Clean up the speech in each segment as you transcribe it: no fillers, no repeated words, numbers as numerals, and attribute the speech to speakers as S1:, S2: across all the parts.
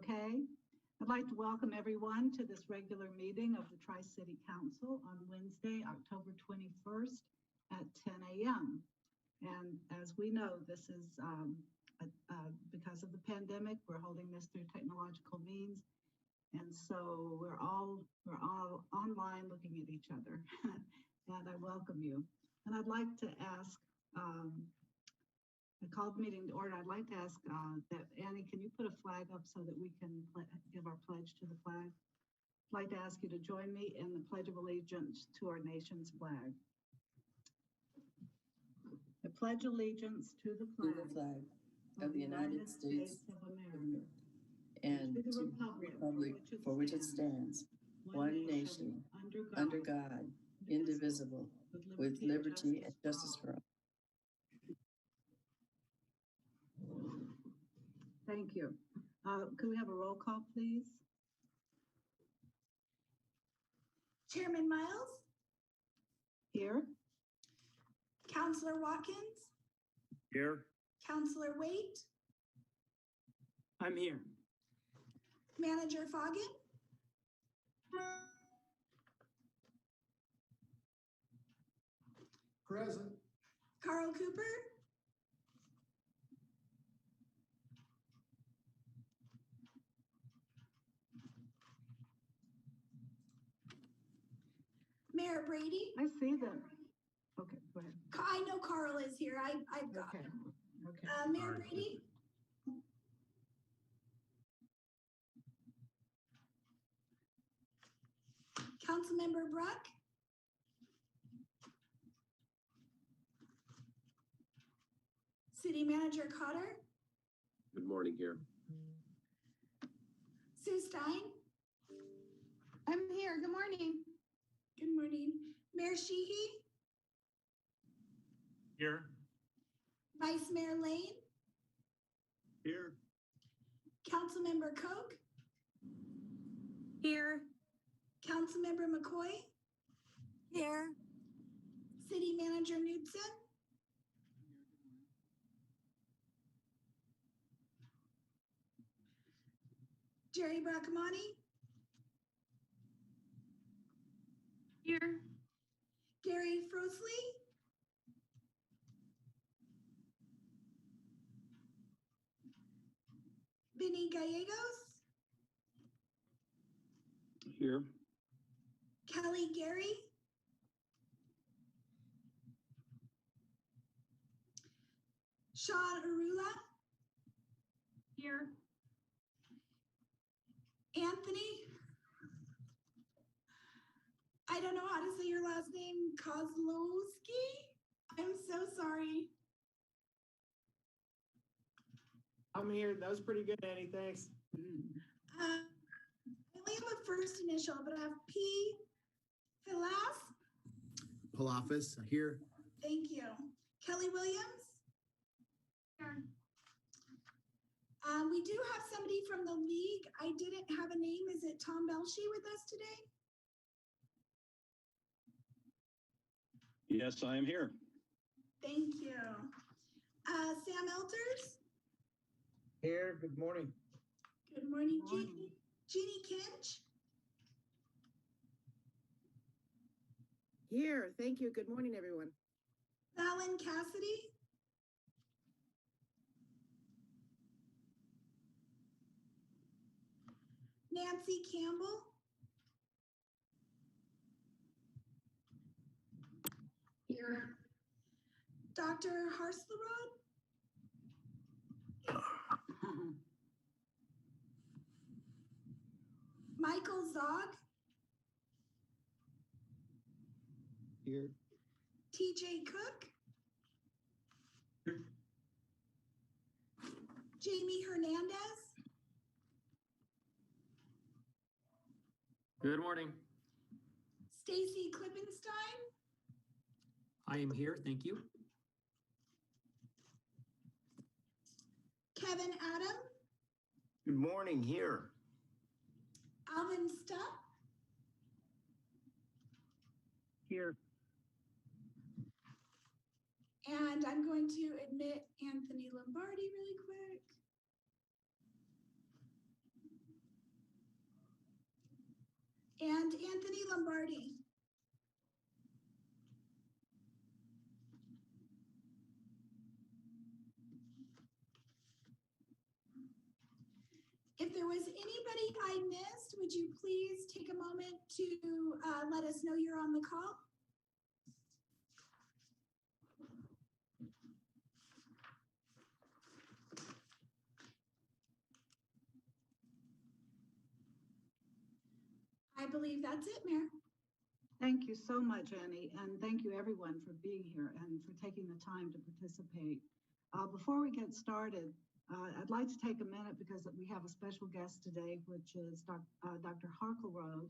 S1: Okay. I'd like to welcome everyone to this regular meeting of the Tri-City Council on Wednesday, October 21st at 10 a.m. And as we know, this is because of the pandemic, we're holding this through technological means. And so we're all online looking at each other. And I welcome you. And I'd like to ask, I called the meeting to order. I'd like to ask that Annie, can you put a flag up so that we can give our pledge to the flag? I'd like to ask you to join me in the Pledge of Allegiance to our nation's flag. I pledge allegiance to the flag
S2: of the United States of America and to the republic for which it stands, one nation, under God, indivisible, with liberty and justice for all.
S1: Thank you. Could we have a roll call, please?
S3: Chairman Miles?
S1: Here.
S3: Councilor Watkins?
S4: Here.
S3: Councilor Waite?
S4: I'm here.
S3: Manager Foggin?
S4: Present.
S3: Carl Cooper? Mayor Brady?
S1: I see them. Okay, go ahead.
S3: I know Carl is here. I've got
S1: Okay.
S3: him.
S1: Okay.
S3: Mayor Brady? Councilmember Bruck? City Manager Cotter?
S4: Good morning here.
S3: Sue Stein?
S5: I'm here. Good morning.
S3: Good morning. Mayor Sheehy?
S4: Here.
S3: Vice Mayor Lane?
S4: Here.
S3: Councilmember Koch?
S5: Here.
S3: Councilmember McCoy?
S5: Here.
S3: City Manager Knudsen? Jerry Bracamani?
S5: Here.
S3: Gary Frosley? Vinny Gallegos?
S4: Here.
S3: Kelly Gary? Sean Arula?
S5: Here.
S3: Anthony? I don't know how to say your last name. Kozlowski? I'm so sorry.
S6: I'm here. That was pretty good, Annie. Thanks.
S3: I only have a first initial, but I have P. Philas.
S7: Palafis, here.
S3: Thank you. Kelly Williams.
S5: Here.
S3: We do have somebody from the league. I didn't have a name. Is it Tom Belshie with us today?
S4: Yes, I am here.
S3: Thank you. Sam Elters.
S6: Here. Good morning.
S3: Good morning.
S1: Good morning.
S3: Jeannie Kinch.
S8: Here. Thank you. Good morning, everyone.
S3: Fallon Cassidy. Nancy Campbell.
S5: Here.
S3: Dr. Harslerod. Michael Zog.
S6: Here.
S3: TJ Cook. Jamie Hernandez.
S9: Good morning.
S3: Stacy Klippenstein.
S9: I am here. Thank you.
S3: Kevin Adam.
S4: Good morning here.
S3: Alvin Stupp.
S6: Here.
S3: And I'm going to admit Anthony Lombardi really quick. and Anthony Lombardi. If there was anybody I missed, would you please take a moment to let us know you're on the call? I believe that's it, Mayor.
S1: Thank you so much, Annie, and thank you everyone for being here and for taking the time to participate. Before we get started, I'd like to take a minute because we have a special guest today, which is Dr. Harkleroad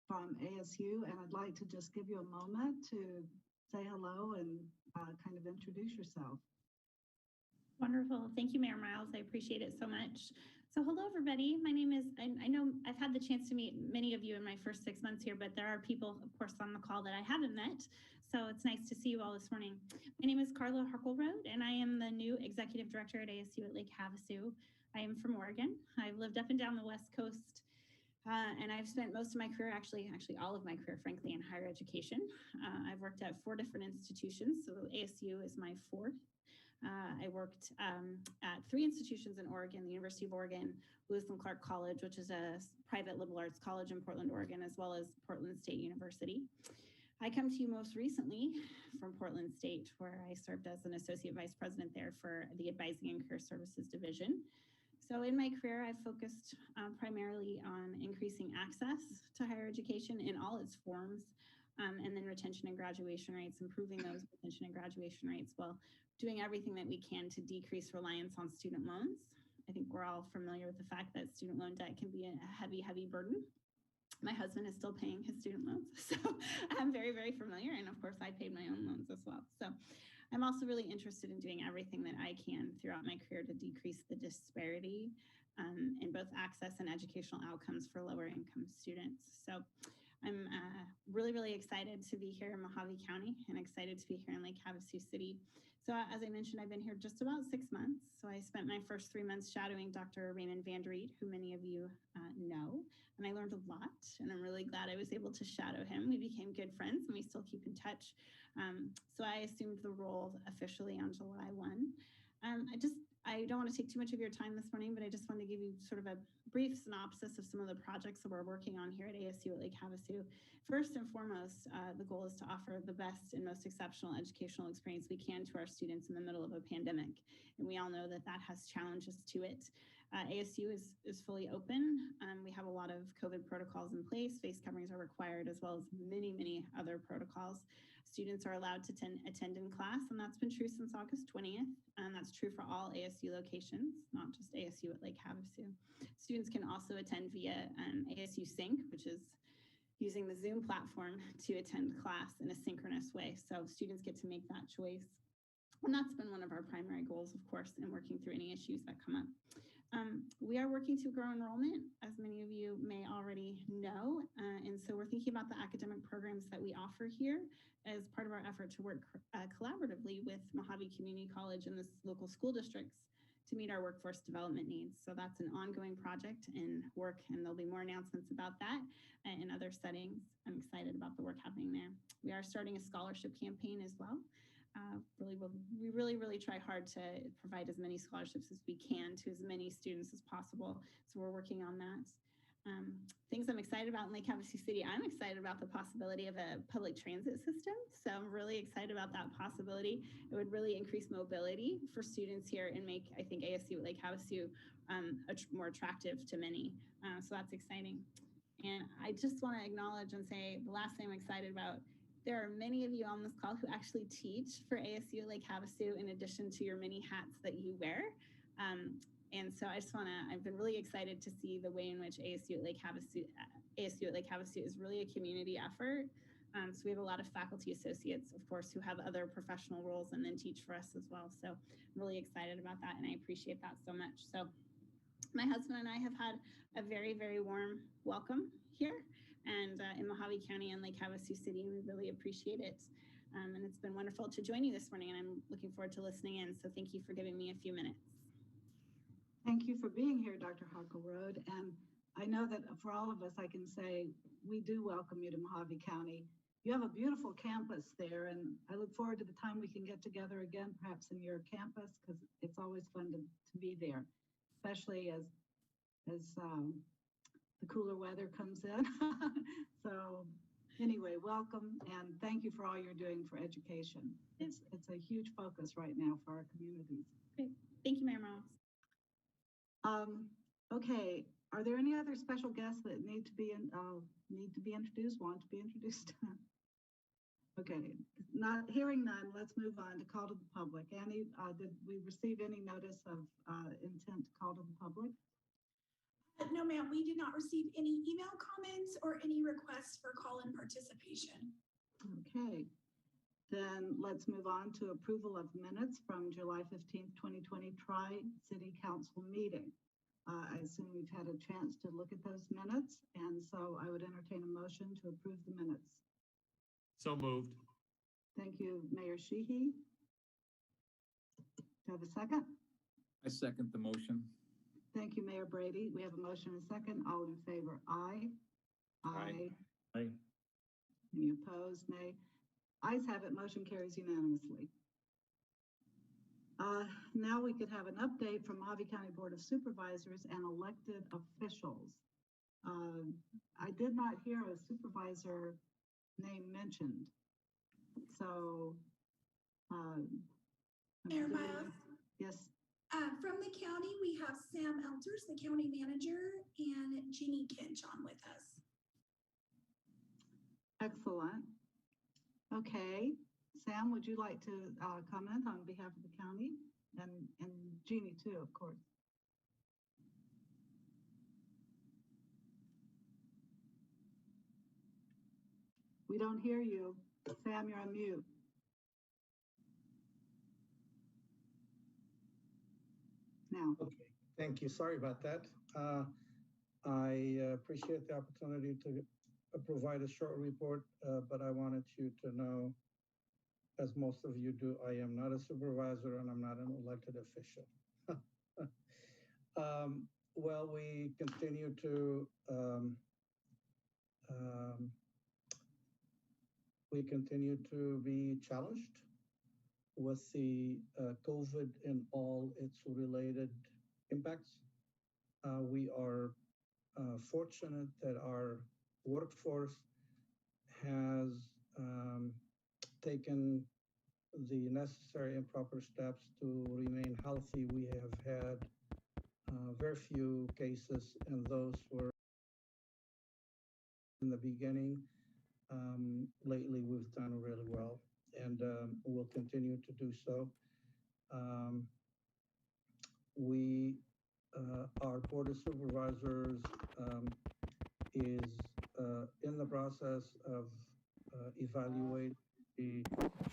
S1: from ASU, and I'd like to just give you a moment to say hello and kind of introduce yourself.
S5: Wonderful. Thank you, Mayor Miles. I appreciate it so much. So hello, everybody. My name is, I know I've had the chance to meet many of you in my first 6 months here, but there are people, of course, on the call that I haven't met. So it's nice to see you all this morning. My name is Carla Harkleroad, and I am the new Executive Director at ASU at Lake Havasu. I am from Oregon. I've lived up and down the West Coast, and I've spent most of my career, actually all of my career, frankly, in higher education. I've worked at 4 different institutions, so ASU is my 4th. I worked at 3 institutions in Oregon, the University of Oregon, Lewis and Clark College, which is a private liberal arts college in Portland, Oregon, as well as Portland State University. I come to you most recently from Portland State, where I served as an associate vice president there for the Advising and Career Services Division. So in my career, I've focused primarily on increasing access to higher education in all its forms, and then retention and graduation rates, improving those retention and graduation rates while doing everything that we can to decrease reliance on student loans. I think we're all familiar with the fact that student loan debt can be a heavy, heavy burden. My husband is still paying his student loans, so I'm very, very familiar. And of course, I paid my own loans as well. So I'm also really interested in doing everything that I can throughout my career to decrease the disparity in both access and educational outcomes for lower income students. So I'm really, really excited to be here in Mojave County and excited to be here in Lake Havasu City. So as I mentioned, I've been here just about 6 months. So I spent my first 3 months shadowing Dr. Raymond Van Der Riet, who many of you know, and I learned a lot, and I'm really glad I was able to shadow him. We became good friends and we still keep in touch. So I assumed the role officially on July 1. I don't want to take too much of your time this morning, but I just want to give you sort of a brief synopsis of some of the projects that we're working on here at ASU at Lake Havasu. First and foremost, the goal is to offer the best and most exceptional educational experience we can to our students in the middle of a pandemic. And we all know that that has challenges to it. ASU is fully open. We have a lot of COVID protocols in place. Face coverings are required, as well as many, many other protocols. Students are allowed to attend in class, and that's been true since August 20th. And that's true for all ASU locations, not just ASU at Lake Havasu. Students can also attend via ASU Sync, which is using the Zoom platform to attend class in a synchronous way. So students get to make that choice. And that's been one of our primary goals, of course, in working through any issues that come up. We are working to grow enrollment, as many of you may already know. And so we're thinking about the academic programs that we offer here as part of our effort to work collaboratively with Mojave Community College and the local school districts to meet our workforce development needs. So that's an ongoing project and work, and there'll be more announcements about that in other settings. I'm excited about the work happening there. We are starting a scholarship campaign as well. We really try hard to provide as many scholarships as we can to as many students as possible. So we're working on that. Things I'm excited about in Lake Havasu City, I'm excited about the possibility of a public transit system. So I'm really excited about that possibility. It would really increase mobility for students here and make, I think, ASU at Lake Havasu more attractive to many. So that's exciting. And I just want to acknowledge and say the last thing I'm excited about, there are many of you on this call who actually teach for ASU Lake Havasu in addition to your many hats that you wear. And so I've been really excited to see the way in which ASU at Lake Havasu is really a community effort. So we have a lot of faculty associates, of course, who have other professional roles and then teach for us as well. So I'm really excited about that, and I appreciate that so much. So my husband and I have had a very, very warm welcome here and in Mojave County and Lake Havasu City, and we really appreciate it. And it's been wonderful to join you this morning, and I'm looking forward to listening in. So thank you for giving me a few minutes.
S1: Thank you for being here, Dr. Harkleroad. And I know that for all of us, I can say we do welcome you to Mojave County. You have a beautiful campus there, and I look forward to the time we can get together again, perhaps in your campus, because it's always fun to be there, especially as the cooler weather comes in. So anyway, welcome, and thank you for all you're doing for education. It's a huge focus right now for our communities.
S5: Great. Thank you, Mayor Morales.
S1: Okay, are there any other special guests that need to be introduced, want to be introduced? Okay, not hearing none, let's move on to call to the public. Annie, did we receive any notice of intent to call to the public?
S3: No, ma'am, we did not receive any email comments or any requests for call-in participation.
S1: Okay, then let's move on to approval of minutes from July 15th, 2020 Tri-City Council meeting. I assume we've had a chance to look at those minutes, and so I would entertain a motion to approve the minutes.
S9: So moved.
S1: Thank you, Mayor Sheehy. Do you have a second?
S10: I second the motion.
S1: Thank you, Mayor Brady. We have a motion and a second. All in favor, aye.
S10: Aye.
S4: Aye.
S1: Any opposed, nay? Ayes have it, motion carries unanimously. Now we could have an update from Mojave County Board of Supervisors and elected officials. I did not hear a supervisor name mentioned. So,
S3: Mayor Miles?
S1: Yes.
S3: From the county, we have Sam Elters, the county manager, and Jeannie Kinch on with us.
S1: Excellent. Okay, Sam, would you like to comment on behalf of the county and Jeannie too, of course? We don't hear you. Sam, you're on mute. Now.
S11: Okay, thank you. Sorry about that. I appreciate the opportunity to provide a short report, but I wanted you to know, as most of you do, I am not a supervisor and I'm not an elected official. Well, we continue to be challenged with the COVID and all its related impacts. We are fortunate that our workforce has taken the necessary and proper steps to remain healthy. We have had very few cases, and those were in the beginning. Lately, we've done really well, and we'll continue to do so. Our Board of Supervisors is in the process of evaluating the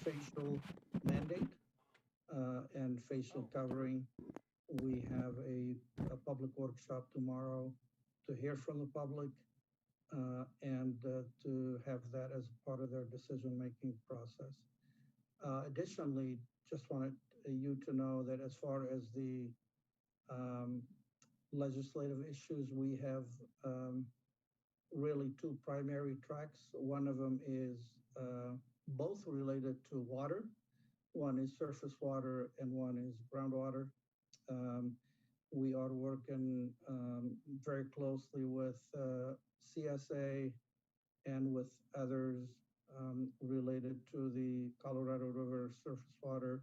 S11: facial mandate and facial covering. We have a public workshop tomorrow to hear from the public and to have that as part of their decision-making process. Additionally, just wanted you to know that as far as the legislative issues, we have really two primary tracks. One of them is both related to water. One is surface water and one is groundwater. We are working very closely with CSA and with others related to the Colorado River surface water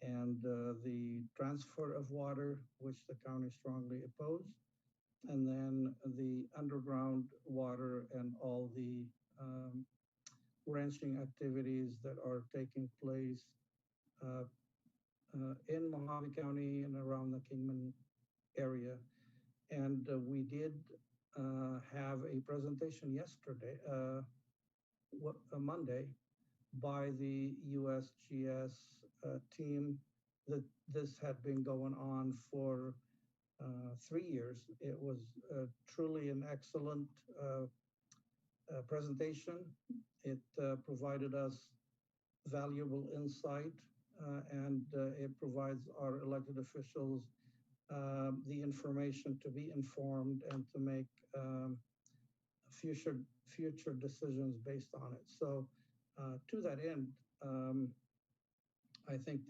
S11: and the transfer of water, which the county strongly opposed, and then the underground water and all the ranching activities that are taking place in Mojave County and around the Kingman area. And we did have a presentation yesterday, Monday, by the USGS team. That this had been going on for 3 years. It was truly an excellent presentation. It provided us valuable insight and it provides our elected officials the information to be informed and to make future decisions based on it. So to that end, I think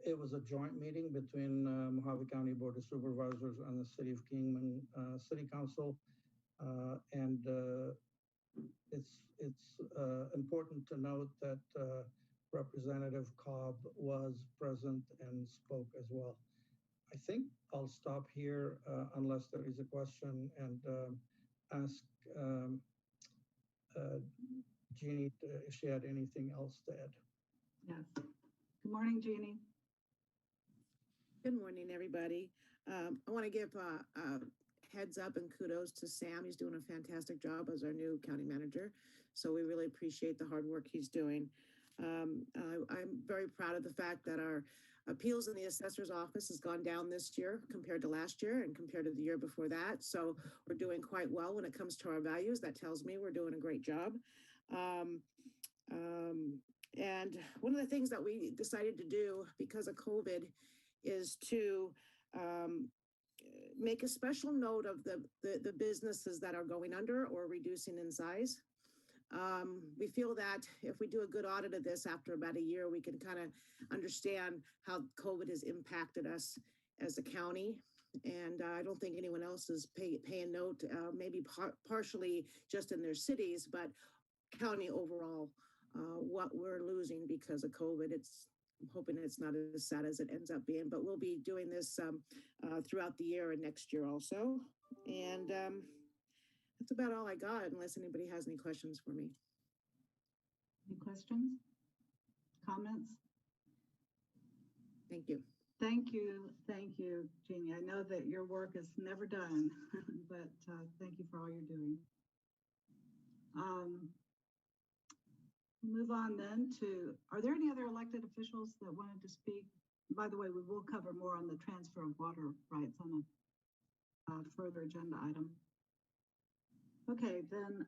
S11: it was a joint meeting between Mojave County Board of Supervisors and the City of Kingman City Council, and it's important to note that Representative Cobb was present and spoke as well. I think I'll stop here unless there is a question, and ask Jeannie if she had anything else to add.
S1: Yes. Good morning, Jeannie.
S8: Good morning, everybody. I want to give a heads up and kudos to Sam. He's doing a fantastic job as our new county manager. So we really appreciate the hard work he's doing. I'm very proud of the fact that our appeals in the assessor's office has gone down this year compared to last year and compared to the year before that. So we're doing quite well when it comes to our values. That tells me we're doing a great job. And one of the things that we decided to do because of COVID is to make a special note of the businesses that are going under or reducing in size. We feel that if we do a good audit of this after about a year, we can kind of understand how COVID has impacted us as a county. And I don't think anyone else is paying note, maybe partially just in their cities, but county overall, what we're losing because of COVID. I'm hoping it's not as sad as it ends up being, but we'll be doing this throughout the year and next year also. And that's about all I got, unless anybody has any questions for me.
S1: Any questions? Comments?
S8: Thank you.
S1: Thank you. Thank you, Jeannie. I know that your work is never done, but thank you for all you're doing. Move on then to, are there any other elected officials that wanted to speak? By the way, we will cover more on the transfer of water rights on a further agenda item. Okay, then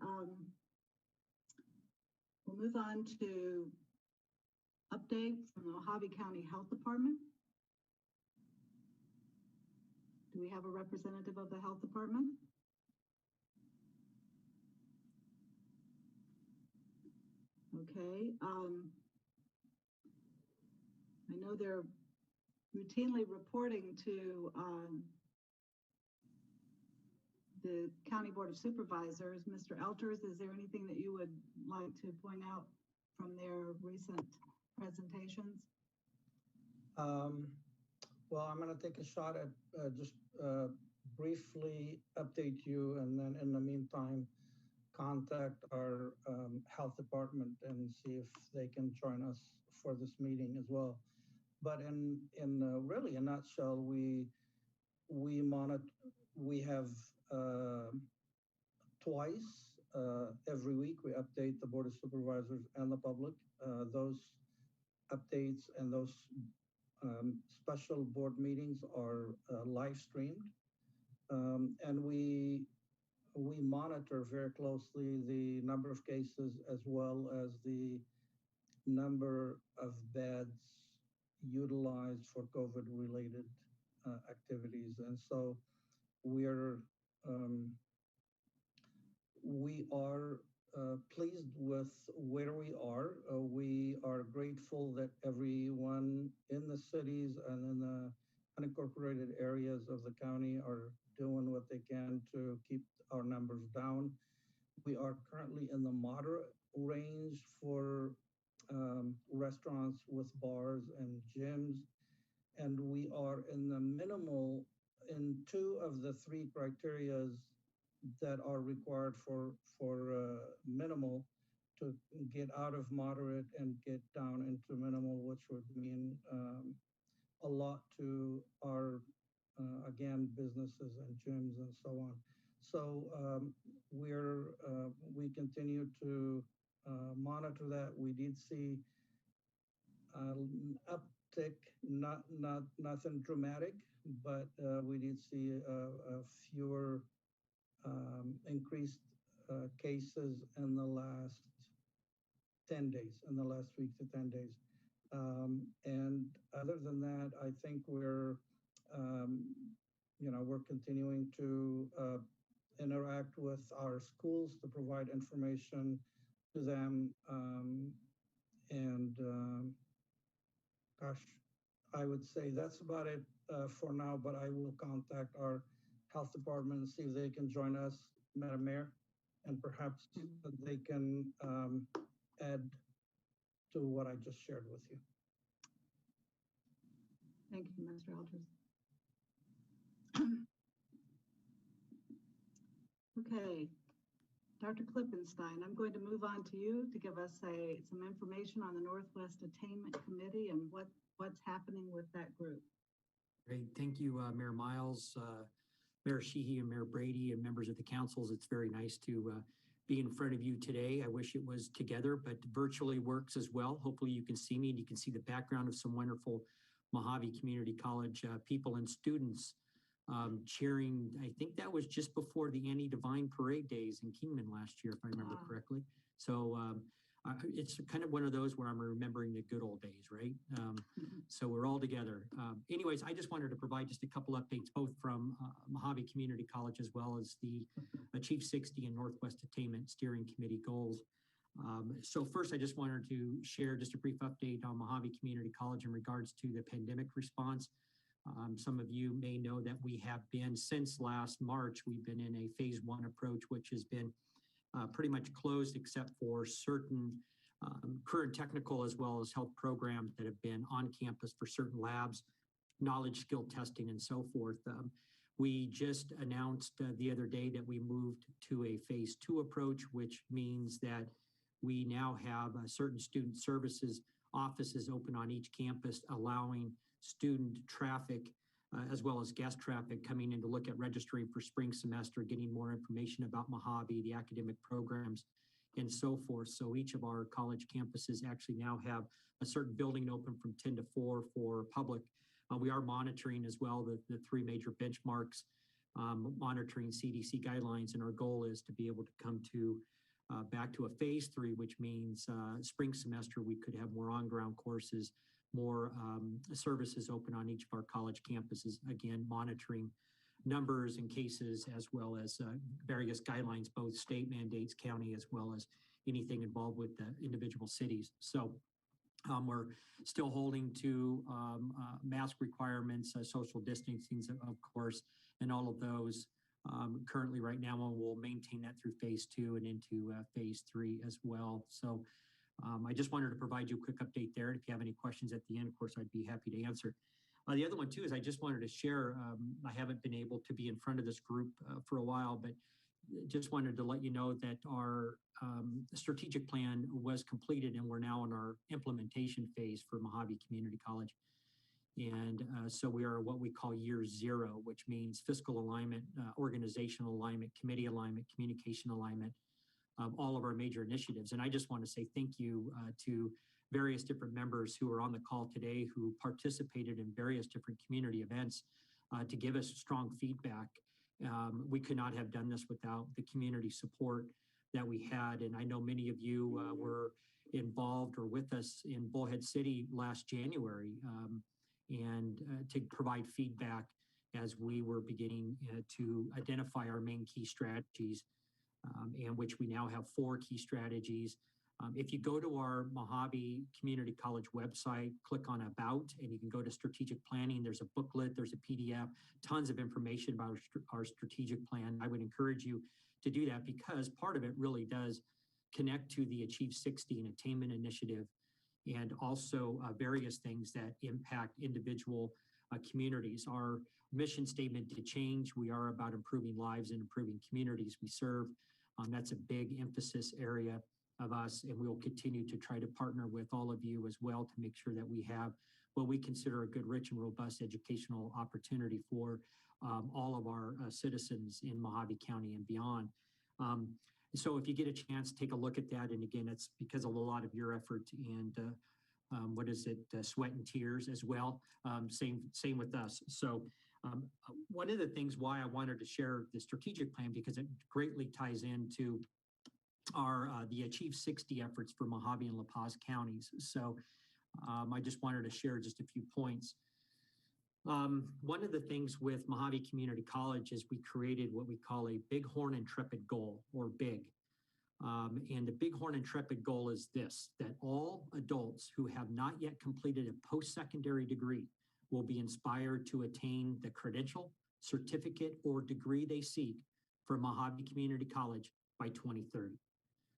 S1: we'll move on to update from the Mojave County Health Department. Do we have a representative of the Health Department? Okay. I know they're routinely reporting to the County Board of Supervisors. Mr. Elters, is there anything that you would like to point out from their recent presentations?
S11: Well, I'm going to take a shot at just briefly update you, and then in the meantime, contact our health department and see if they can join us for this meeting as well. But in really a nutshell, we have twice every week we update the Board of Supervisors and the public. Those updates and those special board meetings are live streamed, and we monitor very closely the number of cases as well as the number of beds utilized for COVID-related activities. And so we are pleased with where we are. We are grateful that everyone in the cities and in the unincorporated areas of the county are doing what they can to keep our numbers down. We are currently in the moderate range for restaurants with bars and gyms, and we are in the minimal in 2 of the 3 criterias that are required for minimal to get out of moderate and get down into minimal, which would mean a lot to our again, businesses and gyms and so on. So we continue to monitor that. We did see uptick, nothing dramatic, but we did see a fewer increased cases in the last 10 days, in the last week to 10 days. And other than that, I think we're we're continuing to interact with our schools to provide information to them. Gosh, I would say that's about it for now, but I will contact our health department and see if they can join us, Madam Mayor, and perhaps they can add to what I just shared with you.
S1: Thank you, Mr. Aldridge. Okay, Dr. Klippenstein, I'm going to move on to you to give us some information on the Northwest Attainment Committee and what's happening with that group.
S12: Great, thank you, Mayor Miles, Mayor Sheehy, and Mayor Brady, and members of the councils. It's very nice to be in front of you today. I wish it was together, but virtually works as well. Hopefully you can see me and you can see the background of some wonderful Mojave Community College people and students cheering. I think that was just before the Annie Devine Parade days in Kingman last year, if I remember correctly. So it's kind of one of those where I'm remembering the good old days, right? So we're all together. Anyways, I just wanted to provide just a couple updates, both from Mojave Community College as well as the Achieve 60 and Northwest Attainment Steering Committee goals. So first, I just wanted to share just a brief update on Mojave Community College in regards to the pandemic response. Some of you may know that we have been, since last March, we've been in a phase 1 approach, which has been pretty much closed except for certain current technical as well as health programs that have been on campus for certain labs, knowledge skill testing, and so forth. We just announced the other day that we moved to a phase 2 approach, which means that we now have certain student services offices open on each campus, allowing student traffic as well as guest traffic coming in to look at registering for spring semester, getting more information about Mojave, the academic programs, and so forth. So each of our college campuses actually now have a certain building open from 10 to 4 for public. We are monitoring as well the 3 major benchmarks, monitoring CDC guidelines, and our goal is to be able to come to back to a phase 3, which means spring semester we could have more on-ground courses, more services open on each of our college campuses, again, monitoring numbers and cases as well as various guidelines, both state mandates, county, as well as anything involved with the individual cities. So we're still holding to mask requirements, social distancing, of course, and all of those. Currently right now, we'll maintain that through phase 2 and into phase 3 as well. So I just wanted to provide you a quick update there. And if you have any questions at the end, of course, I'd be happy to answer. The other one too is I just wanted to share, I haven't been able to be in front of this group for a while, but just wanted to let you know that our strategic plan was completed and we're now in our implementation phase for Mojave Community College. And so we are what we call year 0, which means fiscal alignment, organizational alignment, committee alignment, communication alignment, all of our major initiatives. And I just want to say thank you to various different members who are on the call today who participated in various different community events to give us strong feedback. We could not have done this without the community support that we had. And I know many of you were involved or with us in Bullhead City last January and to provide feedback as we were beginning to identify our main key strategies, and which we now have 4 key strategies. If you go to our Mojave Community College website, click on About, and you can go to Strategic Planning. There's a booklet, there's a PDF, tons of information about our strategic plan. I would encourage you to do that because part of it really does connect to the Achieve 60 and Attainment Initiative, and also various things that impact individual communities. Our mission statement to change, we are about improving lives and improving communities we serve. That's a big emphasis area of us, and we will continue to try to partner with all of you as well to make sure that we have what we consider a good, rich, and robust educational opportunity for all of our citizens in Mojave County and beyond. So if you get a chance, take a look at that. And again, it's because of a lot of your effort and sweat and tears as well. Same with us. So one of the things why I wanted to share the strategic plan, because it greatly ties into our the Achieve 60 efforts for Mojave and La Paz counties. So I just wanted to share just a few points. One of the things with Mojave Community College is we created what we call a Bighorn Intrepid Goal, or BIG. And the Bighorn Intrepid Goal is this, that all adults who have not yet completed a post-secondary degree will be inspired to attain the credential, certificate, or degree they seek from Mojave Community College by 2030.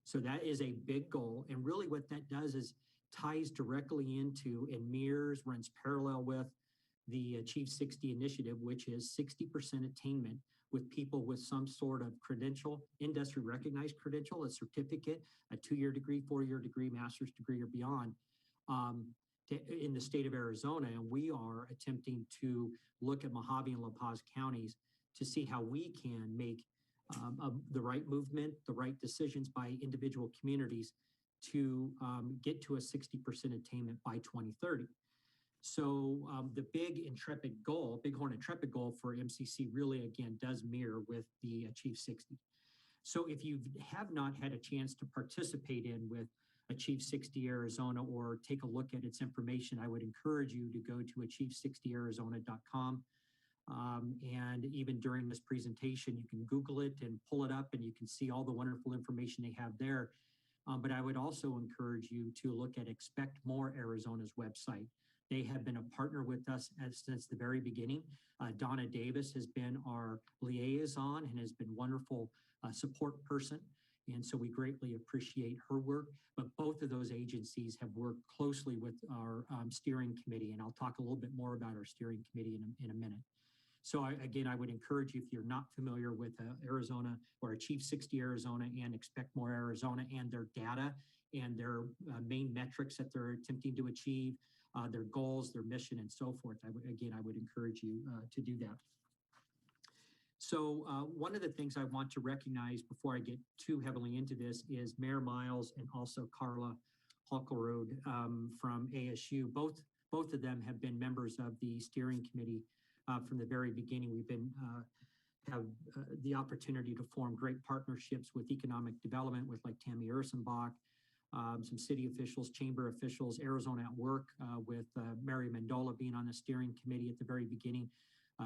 S12: So that is a big goal. And really what that does is ties directly into and mirrors, runs parallel with the Achieve 60 initiative, which is 60% attainment with people with some sort of credential, industry recognized credential, a certificate, a 2-year degree, 4-year degree, master's degree, or beyond in the state of Arizona. And we are attempting to look at Mojave and La Paz counties to see how we can make the right movement, the right decisions by individual communities to get to a 60% attainment by 2030. So the Bighorn Intrepid Goal for MCC really, again, does mirror with the Achieve 60. So if you have not had a chance to participate with Achieve 60 Arizona or take a look at its information, I would encourage you to go to achieve60arizona.com. And even during this presentation, you can Google it and pull it up and you can see all the wonderful information they have there. But I would also encourage you to look at Expect More Arizona's website. They have been a partner with us since the very beginning. Donna Davis has been our liaison and has been a wonderful support person. And so we greatly appreciate her work. But both of those agencies have worked closely with our steering committee. And I'll talk a little bit more about our steering committee in a minute. So again, I would encourage you, if you're not familiar with Arizona or Achieve 60 Arizona and Expect More Arizona and their data and their main metrics that they're attempting to achieve, their goals, their mission, and so forth, I would encourage you to do that. So one of the things I want to recognize before I get too heavily into this is Mayor Miles and also Carla Halkerode from ASU. Both of them have been members of the steering committee from the very beginning. We've been have the opportunity to form great partnerships with economic development with like Tammy Ursenbach, some city officials, chamber officials, Arizona at Work with Mary Mendola being on the steering committee at the very beginning,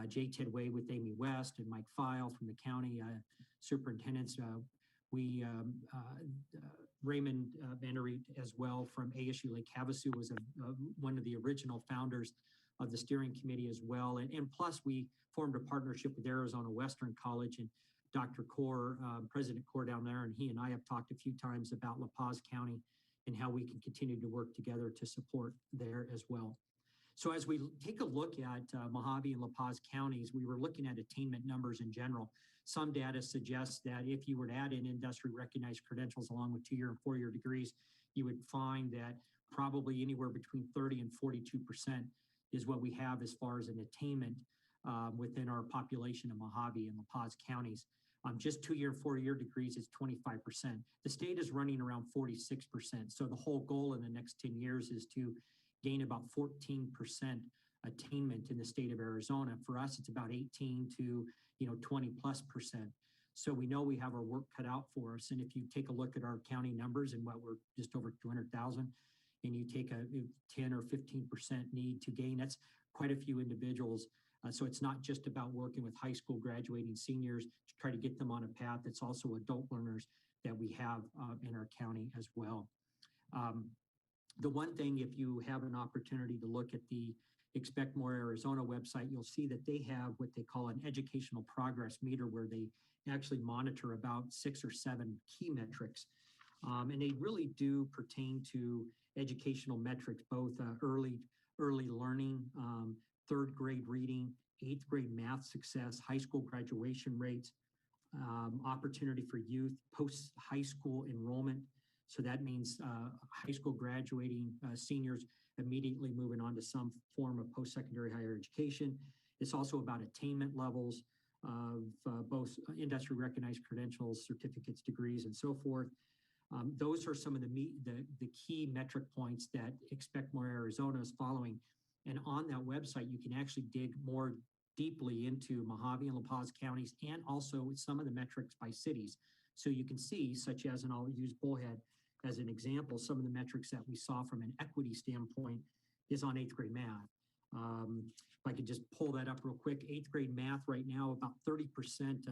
S12: Jay Tidway with Amy West and Mike File from the county superintendents. Raymond Vanderreet as well from ASU Lake Havasu was one of the original founders of the steering committee as well. And plus we formed a partnership with Arizona Western College and Dr. Core, President Core down there, and he and I have talked a few times about La Paz County and how we can continue to work together to support there as well. So as we take a look at Mojave and La Paz counties, we were looking at attainment numbers in general. Some data suggests that if you were to add in industry recognized credentials along with 2-year and 4-year degrees, you would find that probably anywhere between 30 and 42% is what we have as far as an attainment within our population of Mojave and La Paz counties. Just 2-year and 4-year degrees is 25%. The state is running around 46%. So the whole goal in the next 10 years is to gain about 14% attainment in the state of Arizona. For us, it's about 18 to 20+%. So we know we have our work cut out for us. And if you take a look at our county numbers and what we're just over 200,000, and you take a 10 or 15% need to gain, that's quite a few individuals. So it's not just about working with high school graduating seniors to try to get them on a path. It's also adult learners that we have in our county as well. The one thing, if you have an opportunity to look at the Expect More Arizona website, you'll see that they have what they call an educational progress meter where they actually monitor about 6 or 7 key metrics. And they really do pertain to educational metrics, both early learning, 3rd grade reading, 8th grade math success, high school graduation rates, opportunity for youth, post-high school enrollment. So that means high school graduating seniors immediately moving on to some form of post-secondary higher education. It's also about attainment levels of both industry recognized credentials, certificates, degrees, and so forth. Those are some of the key metric points that Expect More Arizona is following. And on that website, you can actually dig more deeply into Mojave and La Paz counties and also some of the metrics by cities. So you can see, such as, and I'll use Bullhead as an example, some of the metrics that we saw from an equity standpoint is on 8th grade math. if I could just pull that up real quick, 8th grade math right now, about 30%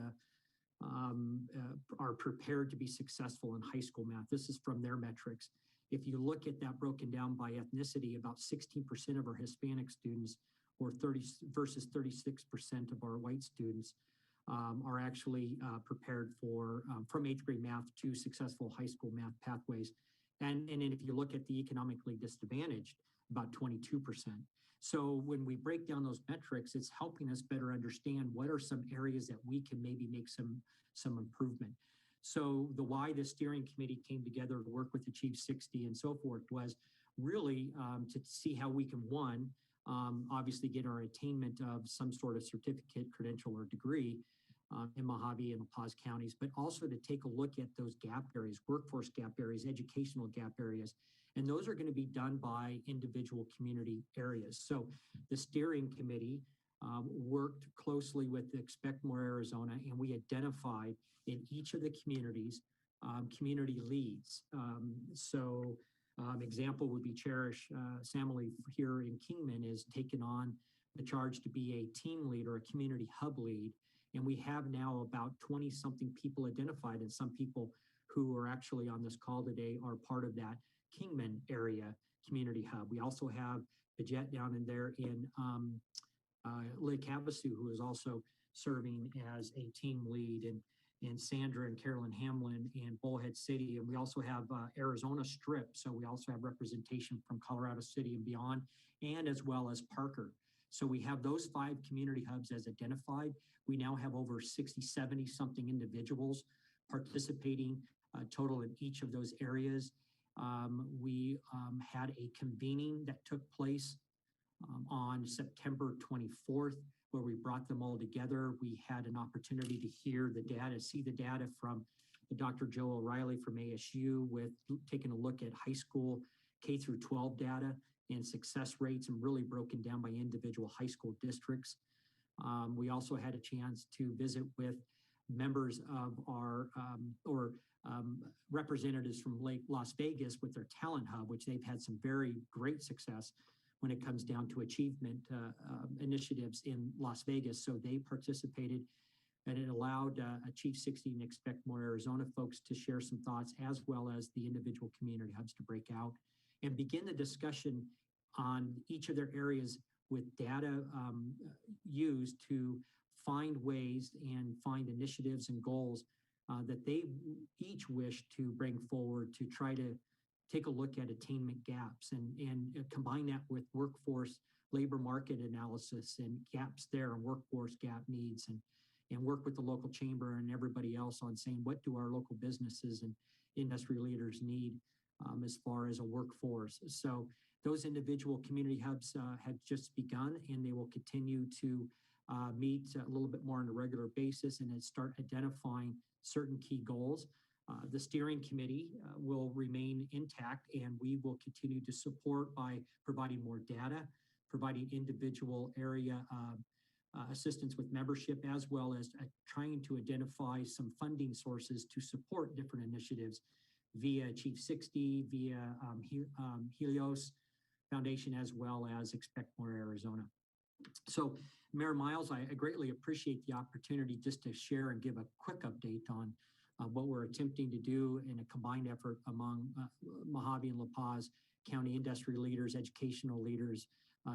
S12: are prepared to be successful in high school math. This is from their metrics. If you look at that broken down by ethnicity, about 16% of our Hispanic students, or 30 versus 36% of our white students, are actually prepared for from 8th grade math to successful high school math pathways. And if you look at the economically disadvantaged, about 22%. So when we break down those metrics, it's helping us better understand what are some areas that we can maybe make some improvement. So the why the steering committee came together to work with Achieve 60 and so forth was really to see how we can, one, obviously get our attainment of some sort of certificate, credential, or degree in Mojave and La Paz counties, but also to take a look at those gap areas, workforce gap areas, educational gap areas. And those are going to be done by individual community areas. So the steering committee worked closely with Expect More Arizona, and we identified in each of the communities community leads. Example would be Cherish Samily here in Kingman is taken on the charge to be a team lead or a community hub lead. And we have now about 20 something people identified, and some people who are actually on this call today are part of that Kingman area community hub. We also have Paget down in there in Lake Havasu, who is also serving as a team lead, and Sandra and Carolyn Hamlin in Bullhead City. And we also have Arizona Strip. So we also have representation from Colorado City and beyond, and as well as Parker. So we have those 5 community hubs as identified. We now have over 60, 70 something individuals participating total in each of those areas. We had a convening that took place on September 24th, where we brought them all together. We had an opportunity to hear the data, see the data from Dr. Joe O'Reilly from ASU with taking a look at high school K through 12 data and success rates, and really broken down by individual high school districts. We also had a chance to visit with members of our, representatives from Lake Las Vegas with their talent hub, which they've had some very great success when it comes down to achievement initiatives in Las Vegas. So they participated, and it allowed Achieve 60 and Expect More Arizona folks to share some thoughts, as well as the individual community hubs to break out and begin the discussion on each of their areas with data used to find ways and find initiatives and goals that they each wish to bring forward to try to take a look at attainment gaps and combine that with workforce labor market analysis and gaps there and workforce gap needs, and work with the local chamber and everybody else on saying, what do our local businesses and industry leaders need as far as a workforce. So those individual community hubs have just begun, and they will continue to meet a little bit more on a regular basis and then start identifying certain key goals. The steering committee will remain intact, and we will continue to support by providing more data, providing individual area assistance with membership, as well as trying to identify some funding sources to support different initiatives via Achieve 60, via Helios Foundation, as well as Expect More Arizona. So Mayor Miles, I greatly appreciate the opportunity just to share and give a quick update on what we're attempting to do in a combined effort among Mojave and La Paz county industry leaders, educational leaders,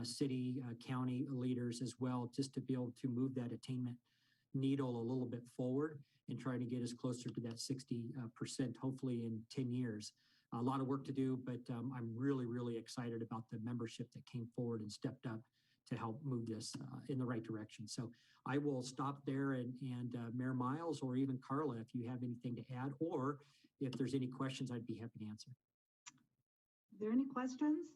S12: city, county leaders as well, just to be able to move that attainment needle a little bit forward and try to get us closer to that 60%, hopefully in 10 years. A lot of work to do, but I'm really, really excited about the membership that came forward and stepped up to help move this in the right direction. So I will stop there, and Mayor Miles, or even Carla, if you have anything to add, or if there's any questions, I'd be happy to answer.
S1: Are there any questions?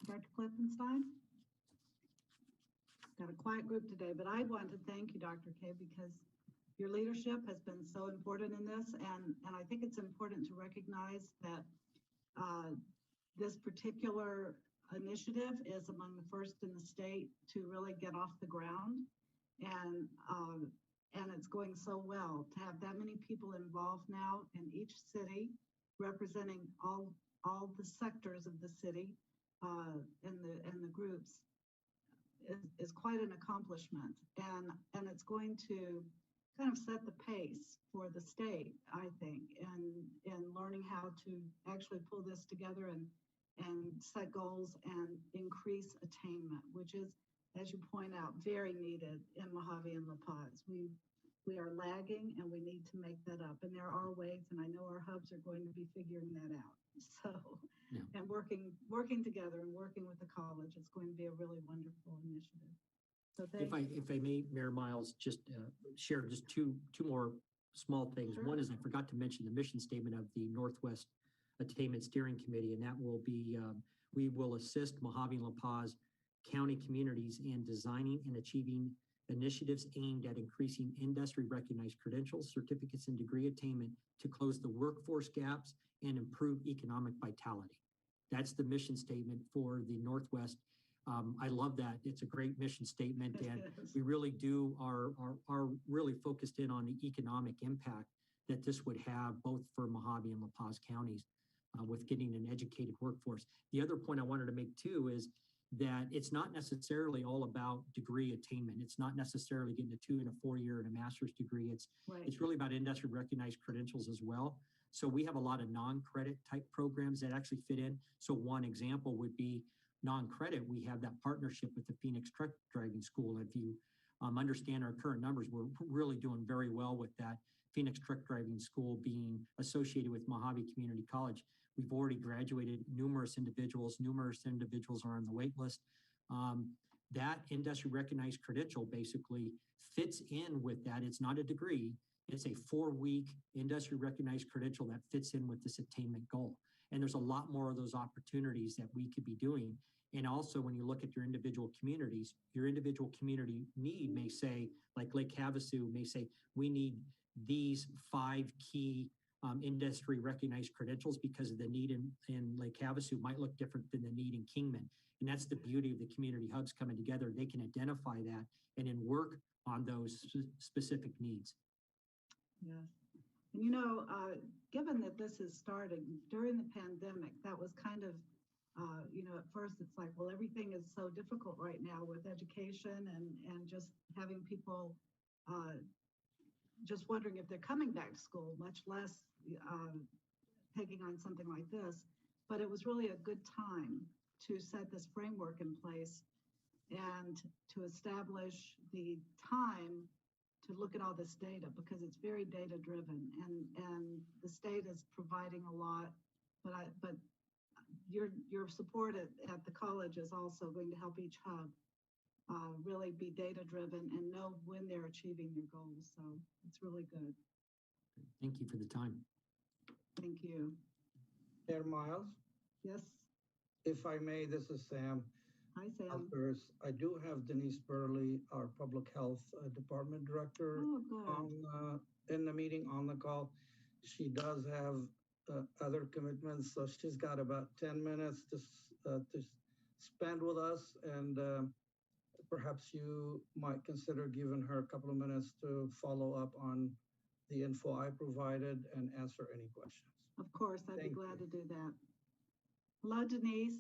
S1: Dr. Klippenstein? Got a quiet group today, but I want to thank you, Dr. K, because your leadership has been so important in this, and I think it's important to recognize that this particular initiative is among the first in the state to really get off the ground, and it's going so well to have that many people involved now in each city, representing all the sectors of the city and the groups. is quite an accomplishment, and it's going to kind of set the pace for the state, I think, and learning how to actually pull this together and set goals and increase attainment, which is, as you point out, very needed in Mojave and La Paz. We are lagging and we need to make that up. And there are ways, and I know our hubs are going to be figuring that out. So,
S12: Yeah.
S1: and working together and working with the college, it's going to be a really wonderful initiative. So
S12: If I may, Mayor Miles, just share just two more small things.
S1: Sure.
S12: One is I forgot to mention the mission statement of the Northwest Attainment Steering Committee, and that will be, we will assist Mojave and La Paz County communities in designing and achieving initiatives aimed at increasing industry-recognized credentials, certificates, and degree attainment to close the workforce gaps and improve economic vitality. That's the mission statement for the Northwest. I love that. It's a great mission statement, and we really are really focused in on the economic impact that this would have both for Mojave and La Paz counties with getting an educated workforce. The other point I wanted to make too is that it's not necessarily all about degree attainment. It's not necessarily getting a 2 and a 4 year and a master's degree. It's really about industry recognized credentials as well. So we have a lot of non-credit type programs that actually fit in. So one example would be non-credit. We have that partnership with the Phoenix Truck Driving School. If you understand our current numbers, we're really doing very well with that Phoenix Truck Driving School being associated with Mojave Community College. We've already graduated numerous individuals. Numerous individuals are on the wait list. That industry recognized credential basically fits in with that. It's not a degree. It's a 4-week industry recognized credential that fits in with this attainment goal. And there's a lot more of those opportunities that we could be doing. And also when you look at your individual communities, your individual community need may say, like Lake Havasu may say, we need these 5 key industry recognized credentials because of the need in Lake Havasu might look different than the need in Kingman. And that's the beauty of the community hubs coming together. They can identify that and then work on those specific needs.
S1: Yes. And you know, given that this is starting during the pandemic, that was kind of, you know, at first it's like, well, everything is so difficult right now with education and just having people just wondering if they're coming back to school, much less taking on something like this. But it was really a good time to set this framework in place and to establish the time to look at all this data, because it's very data driven, and the state is providing a lot, but your support at the college is also going to help each hub really be data driven and know when they're achieving their goals. So it's really good.
S12: Thank you for the time.
S1: Thank you.
S11: Mayor Miles,
S1: Yes.
S11: if I may, this is Sam.
S1: Hi, Sam.
S11: First, I do have Denise Burley, our Public Health Department Director,
S1: Oh, good.
S11: in the meeting on the call. She does have other commitments, so she's got about 10 minutes to spend with us, and perhaps you might consider giving her a couple of minutes to follow up on the info I provided and answer any questions.
S1: Of course, I'd be
S11: Thank
S1: glad
S11: you.
S1: to do that. Hello, Denise.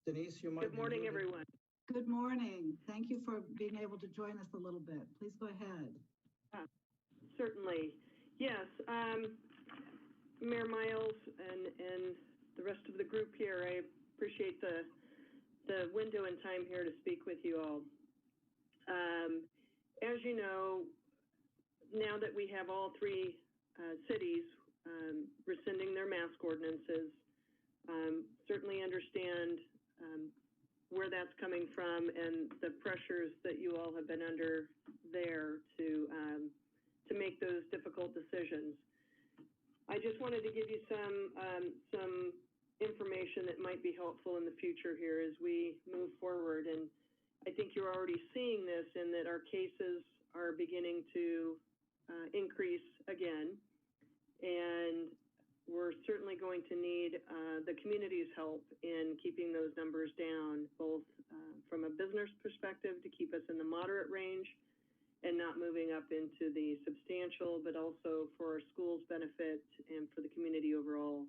S11: Denise, you might.
S13: Good morning, everyone.
S1: Good morning. Thank you for being able to join us a little bit. Please go ahead.
S13: Certainly. Yes, Mayor Miles and the rest of the group here, I appreciate the window and time here to speak with you all. As you know, now that we have all 3 cities rescinding their mask ordinances, certainly understand where that's coming from and the pressures that you all have been under there to make those difficult decisions. I just wanted to give you some information that might be helpful in the future here as we move forward. And I think you're already seeing this in that our cases are beginning to increase again. And we're certainly going to need the community's help in keeping those numbers down, both from a business perspective to keep us in the moderate range and not moving up into the substantial, but also for our schools' benefit and for the community overall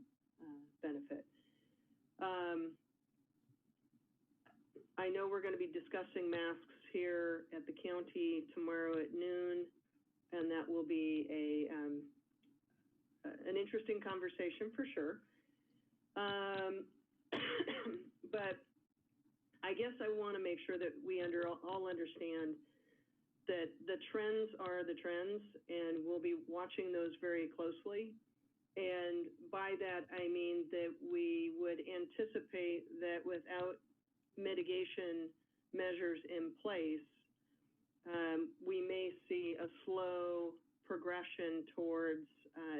S13: benefit. I know we're going to be discussing masks here at the county tomorrow at noon, and that will be an interesting conversation for sure. But I guess I want to make sure that we all understand that the trends are the trends, and we'll be watching those very closely. And by that, I mean that we would anticipate that without mitigation measures in place, we may see a slow progression towards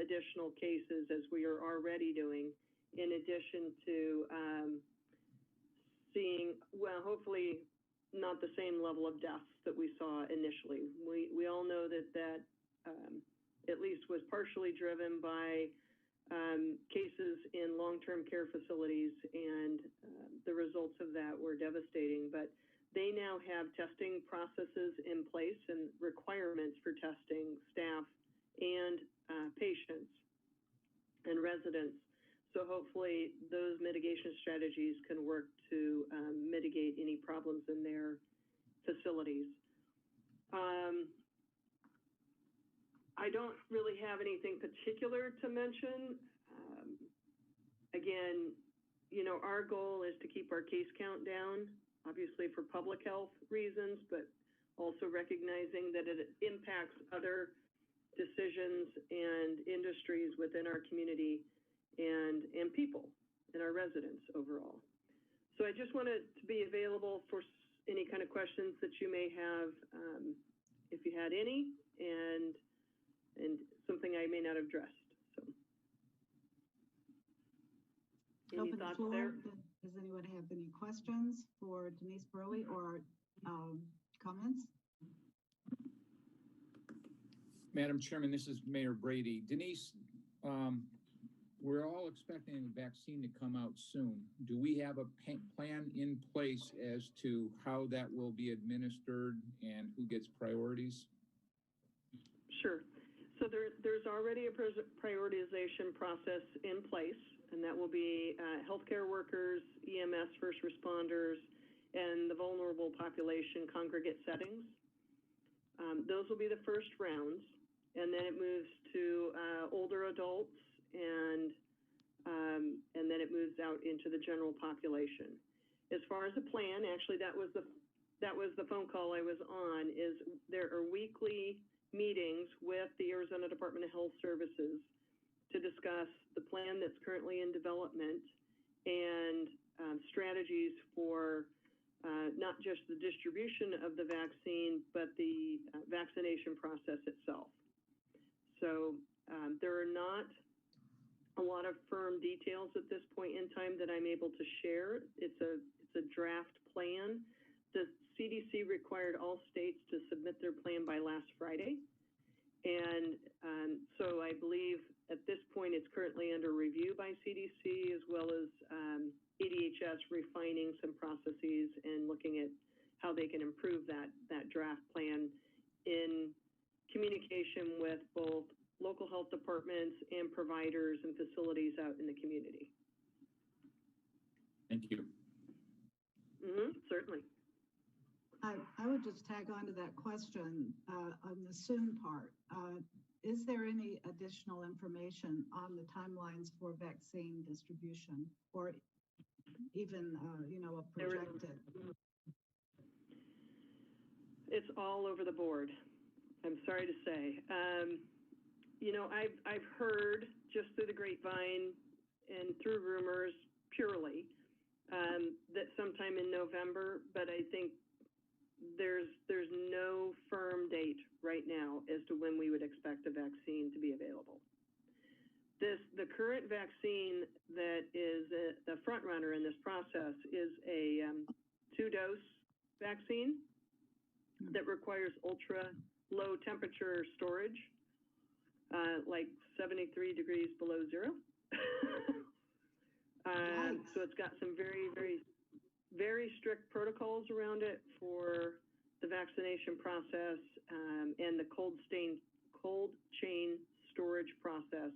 S13: additional cases, as we are already doing, in addition to seeing, well, hopefully not the same level of deaths that we saw initially. We all know that at least was partially driven by cases in long-term care facilities, and the results of that were devastating. But they now have testing processes in place and requirements for testing staff and patients and residents. So hopefully those mitigation strategies can work to mitigate any problems in their facilities. I don't really have anything particular to mention. Again, you know, our goal is to keep our case count down, obviously for public health reasons, but also recognizing that it impacts other decisions and industries within our community and people and our residents overall. So I just wanted to be available for any kind of questions that you may have, if you had any, and something I may not have addressed. So, any
S1: Open the
S13: thoughts
S1: floor.
S13: there?
S1: Does anyone have any questions for Denise Burley or comments?
S10: Madam Chairman, this is Mayor Brady. Denise, we're all expecting a vaccine to come out soon. Do we have a plan in place as to how that will be administered and who gets priorities?
S13: Sure. So there's already a prioritization process in place, and that will be healthcare workers, EMS first responders, and the vulnerable population congregate settings. Those will be the first rounds, and then it moves to older adults, and then it moves out into the general population. As far as the plan, actually that was the phone call I was on, is there are weekly meetings with the Arizona Department of Health Services to discuss the plan that's currently in development and strategies for not just the distribution of the vaccine, but the vaccination process itself. So there are not a lot of firm details at this point in time that I'm able to share. It's a draft plan. The CDC required all states to submit their plan by last Friday. And so I believe at this point it's currently under review by CDC, as well as ADHS refining some processes and looking at how they can improve that draft plan in communication with both local health departments and providers and facilities out in the community.
S10: Thank you.
S13: Certainly.
S1: I would just tag on to that question on the soon part. Is there any additional information on the timelines for vaccine distribution, or even, you know, a projected?
S13: It's all over the board, I'm sorry to say. You know, I've heard just through the grapevine and through rumors purely that sometime in November, but I think there's no firm date right now as to when we would expect a vaccine to be available. The current vaccine that is the front runner in this process is a 2-dose vaccine that requires ultra low temperature storage, like 73 degrees below zero. So it's got some very, very, very strict protocols around it for the vaccination process and the cold chain storage process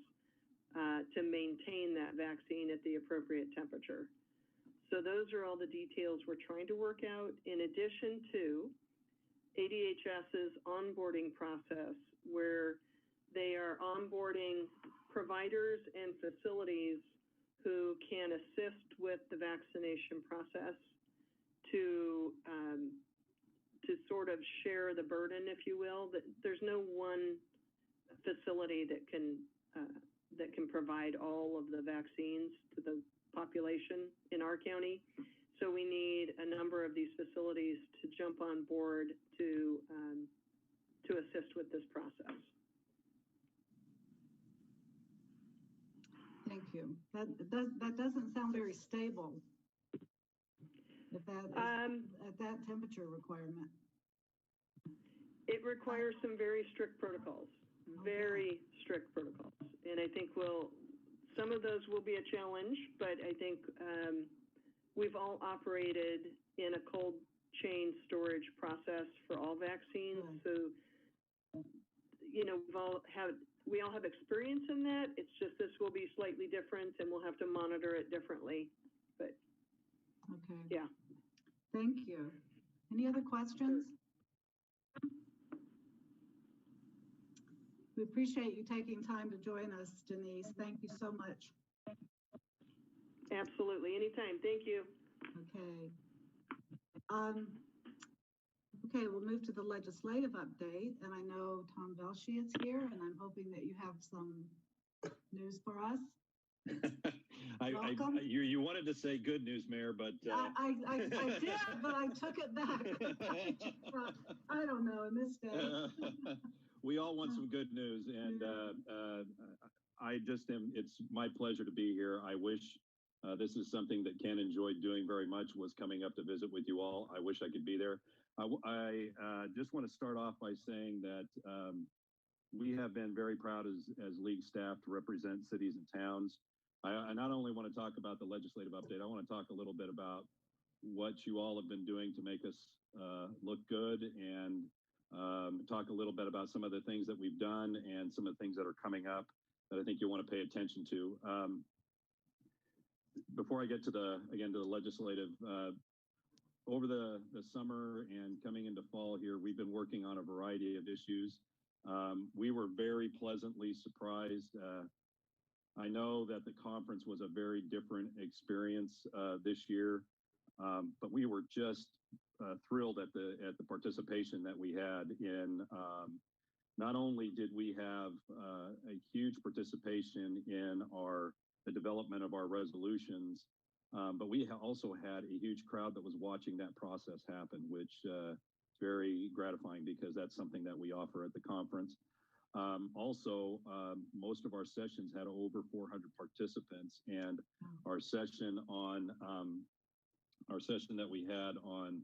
S13: to maintain that vaccine at the appropriate temperature. So those are all the details we're trying to work out, in addition to ADHS's onboarding process, where they are onboarding providers and facilities who can assist with the vaccination process to sort of share the burden, if you will. That there's no one facility that can provide all of the vaccines to the population in our county. So we need a number of these facilities to jump on board to assist with this process.
S1: Thank you. That doesn't sound very stable. If that is at that temperature requirement.
S13: It requires some very strict protocols, very strict protocols. And I think some of those will be a challenge, but I think we've all operated in a cold chain storage process for all vaccines. So, you know, we all have experience in that. It's just this will be slightly different and we'll have to monitor it differently. But
S1: okay.
S13: Yeah.
S1: Thank you. Any other questions? We appreciate you taking time to join us, Denise. Thank you so much.
S13: Absolutely. Anytime. Thank you.
S1: Okay. Okay, we'll move to the legislative update. And I know Tom Velshi is here, and I'm hoping that you have some news for us. Welcome.
S14: You wanted to say good news, Mayor, but
S1: I did, but I took it back. I don't know, in this day.
S14: We all want some good news, and it's my pleasure to be here. I wish this is something that Ken enjoyed doing very much, was coming up to visit with you all. I wish I could be there. I just want to start off by saying that we have been very proud as league staff to represent cities and towns. I not only want to talk about the legislative update, I want to talk a little bit about what you all have been doing to make us look good, and talk a little bit about some of the things that we've done and some of the things that are coming up that I think you want to pay attention to. Before I get to the legislative, over the summer and coming into fall here, we've been working on a variety of issues. We were very pleasantly surprised. I know that the conference was a very different experience this year, but we were just thrilled at the participation that we had in. Not only did we have a huge participation in the development of our resolutions, but we also had a huge crowd that was watching that process happen, which is very gratifying because that's something that we offer at the conference. Also, most of our sessions had over 400 participants, and our session that we had on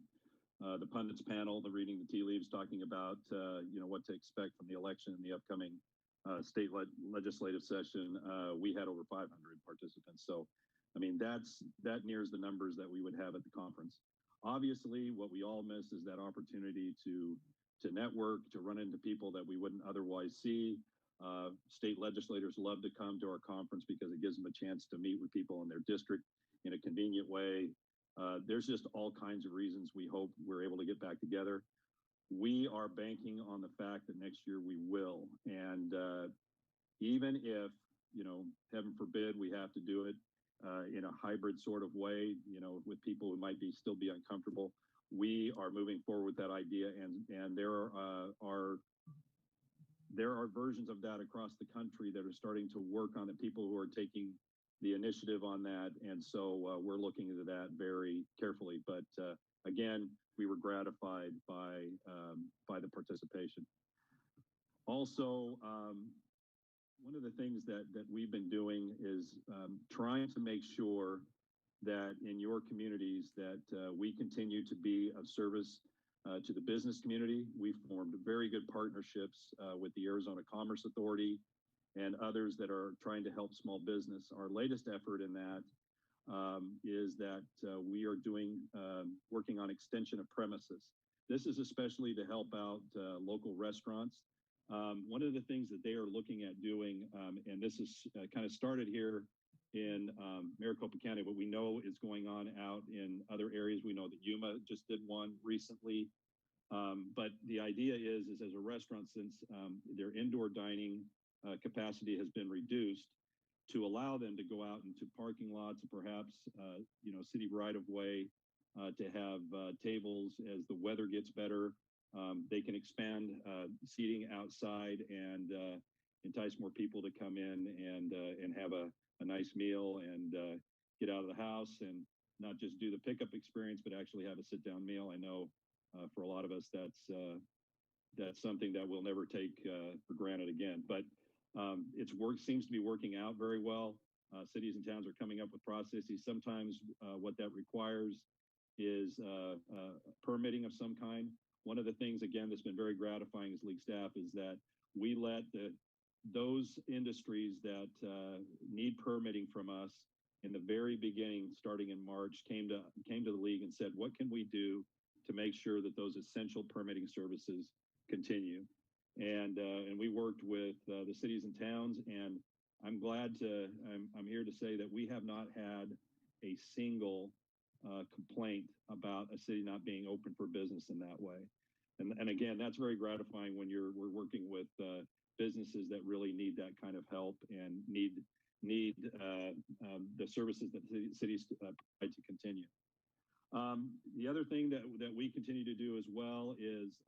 S14: the pundits panel, the reading the tea leaves, talking about what to expect from the election and the upcoming state legislative session, we had over 500 participants. So, I mean, that nears the numbers that we would have at the conference. Obviously, what we all miss is that opportunity to network, to run into people that we wouldn't otherwise see. State legislators love to come to our conference because it gives them a chance to meet with people in their district in a convenient way. There's just all kinds of reasons we hope we're able to get back together. We are banking on the fact that next year we will. And even if, heaven forbid, we have to do it in a hybrid sort of way, with people who might still be uncomfortable, we are moving forward with that idea. And there are versions of that across the country that are starting to work on it, people who are taking the initiative on that. And so we're looking into that very carefully. But again, we were gratified by the participation. Also, one of the things that we've been doing is trying to make sure that in your communities that we continue to be of service to the business community. We formed very good partnerships with the Arizona Commerce Authority and others that are trying to help small business. Our latest effort in that is that we are working on extension of premises. This is especially to help out local restaurants. One of the things that they are looking at doing, and this is kind of started here in Maricopa County, but we know is going on out in other areas. We know that Yuma just did one recently. But the idea is as a restaurant, since their indoor dining capacity has been reduced, to allow them to go out into parking lots and perhaps, city right-of-way to have tables as the weather gets better. They can expand seating outside and entice more people to come in and have a nice meal and get out of the house and not just do the pickup experience, but actually have a sit-down meal. I know for a lot of us, that's something that we'll never take for granted again. But seems to be working out very well. Cities and towns are coming up with processes. Sometimes what that requires is permitting of some kind. One of the things, again, that's been very gratifying as league staff is that we let those industries that need permitting from us in the very beginning, starting in March, came to the league and said, what can we do to make sure that those essential permitting services continue? And we worked with the cities and towns, and I'm here to say that we have not had a single complaint about a city not being open for business in that way. And again, that's very gratifying when we're working with businesses that really need that kind of help and need the services that the cities provide to continue. The other thing that we continue to do as well is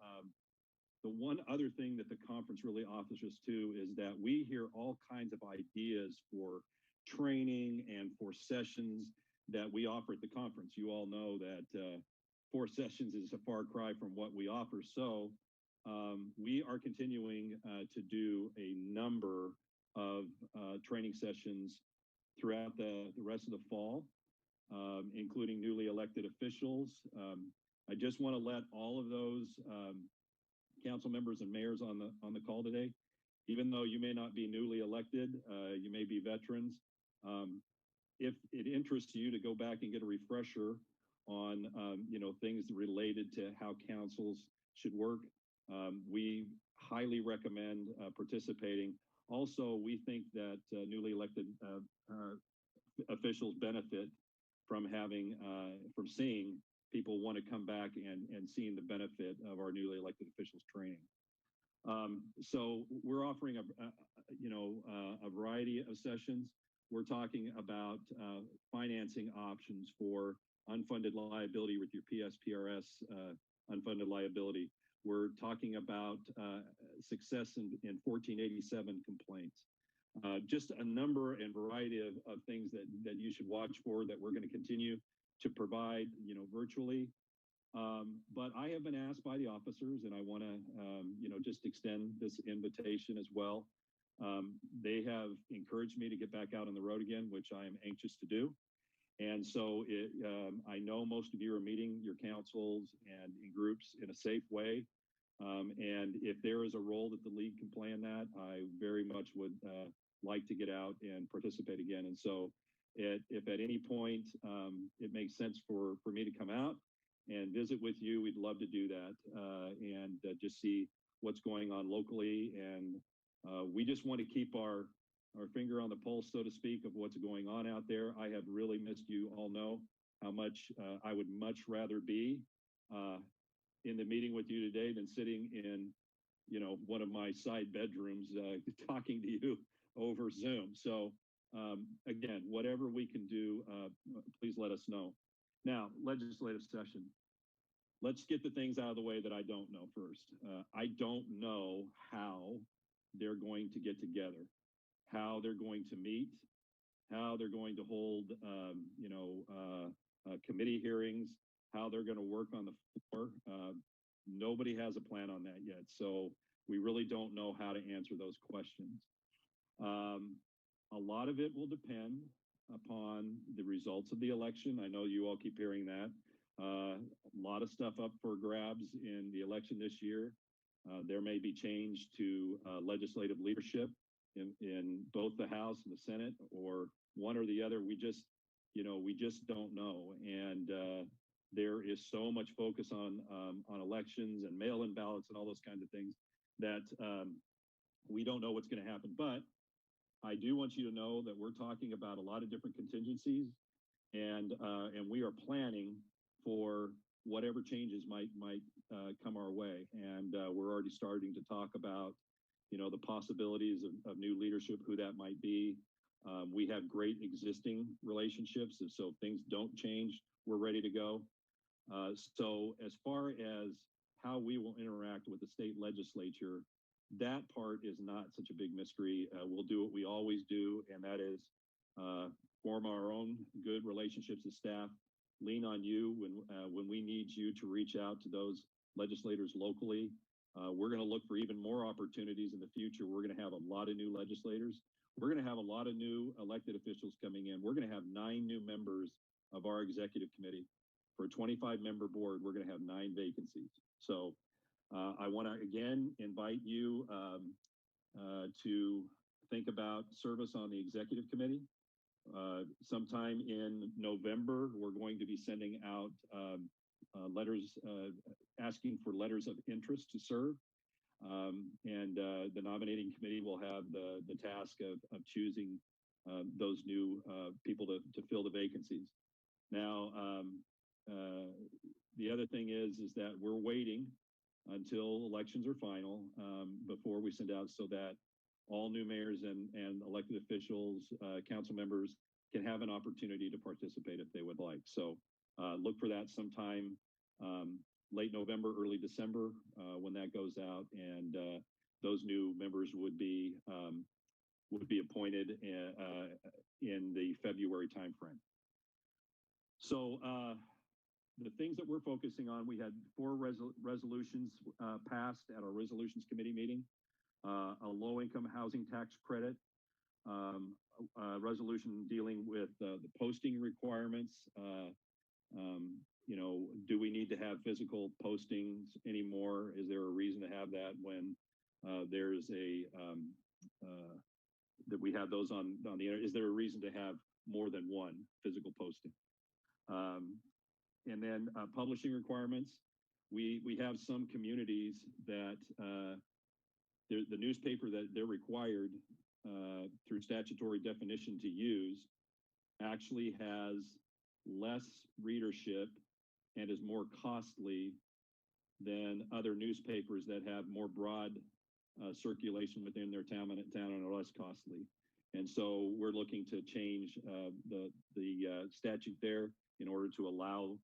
S14: the one other thing that the conference really offers us too is that we hear all kinds of ideas for training and for sessions that we offer at the conference. You all know that 4 sessions is a far cry from what we offer. So we are continuing to do a number of training sessions throughout the rest of the fall, including newly elected officials. I just want to let all of those council members and mayors on the call today, even though you may not be newly elected, you may be veterans. If it interests you to go back and get a refresher on things related to how councils should work, we highly recommend participating. Also, we think that newly elected officials benefit from seeing people want to come back and seeing the benefit of our newly elected officials training. So we're offering a variety of sessions. We're talking about financing options for unfunded liability with your PSPRS unfunded liability. We're talking about success in 1487 complaints. Just a number and variety of things that you should watch for that we're going to continue to provide, virtually. But I have been asked by the officers, and I want to, just extend this invitation as well. They have encouraged me to get back out on the road again, which I am anxious to do. And so I know most of you are meeting your councils and in groups in a safe way. And if there is a role that the league can play in that, I very much would like to get out and participate again. And so if at any point it makes sense for me to come out and visit with you, we'd love to do that and just see what's going on locally. And we just want to keep our finger on the pulse, so to speak, of what's going on out there. I have really missed you. All know how much I would much rather be in the meeting with you today than sitting in, one of my side bedrooms talking to you over Zoom. So again, whatever we can do, please let us know. Now, legislative session. Let's get the things out of the way that I don't know first. I don't know how they're going to get together, how they're going to meet, how they're going to hold, committee hearings, how they're going to work on the floor. Nobody has a plan on that yet. So we really don't know how to answer those questions. A lot of it will depend upon the results of the election. I know you all keep hearing that. A lot of stuff up for grabs in the election this year. There may be change to legislative leadership in both the House and the Senate, or one or the other. We just don't know. And there is so much focus on elections and mail-in ballots and all those kinds of things that we don't know what's going to happen. But I do want you to know that we're talking about a lot of different contingencies, and we are planning for whatever changes might come our way. And we're already starting to talk about, the possibilities of new leadership, who that might be. We have great existing relationships, and so if things don't change, we're ready to go. So as far as how we will interact with the state legislature, that part is not such a big mystery. We'll do what we always do, and that is form our own good relationships as staff, lean on you when we need you to reach out to those legislators locally. We're going to look for even more opportunities in the future. We're going to have a lot of new legislators. We're going to have a lot of new elected officials coming in. We're going to have 9 new members of our executive committee. For a 25-member board, we're going to have 9 vacancies. So I want to, again, invite you to think about service on the executive committee. Sometime in November, we're going to be sending out letters, asking for letters of interest to serve. And the nominating committee will have the task of choosing those new people to fill the vacancies. Now, the other thing is that we're waiting until elections are final before we send out, so that all new mayors and elected officials, council members can have an opportunity to participate if they would like. So look for that sometime late November, early December when that goes out, and those new members would be appointed in the February timeframe. So the things that we're focusing on, we had 4 resolutions passed at our resolutions committee meeting. A low-income housing tax credit, a resolution dealing with the posting requirements. Do we need to have physical postings anymore? Is there a reason to have that when there's that we have those on the internet? Is there a reason to have more than one physical posting? And then publishing requirements. We have some communities that the newspaper that they're required through statutory definition to use actually has less readership and is more costly than other newspapers that have more broad circulation within their town and are less costly. And so we're looking to change the statute there in order to allow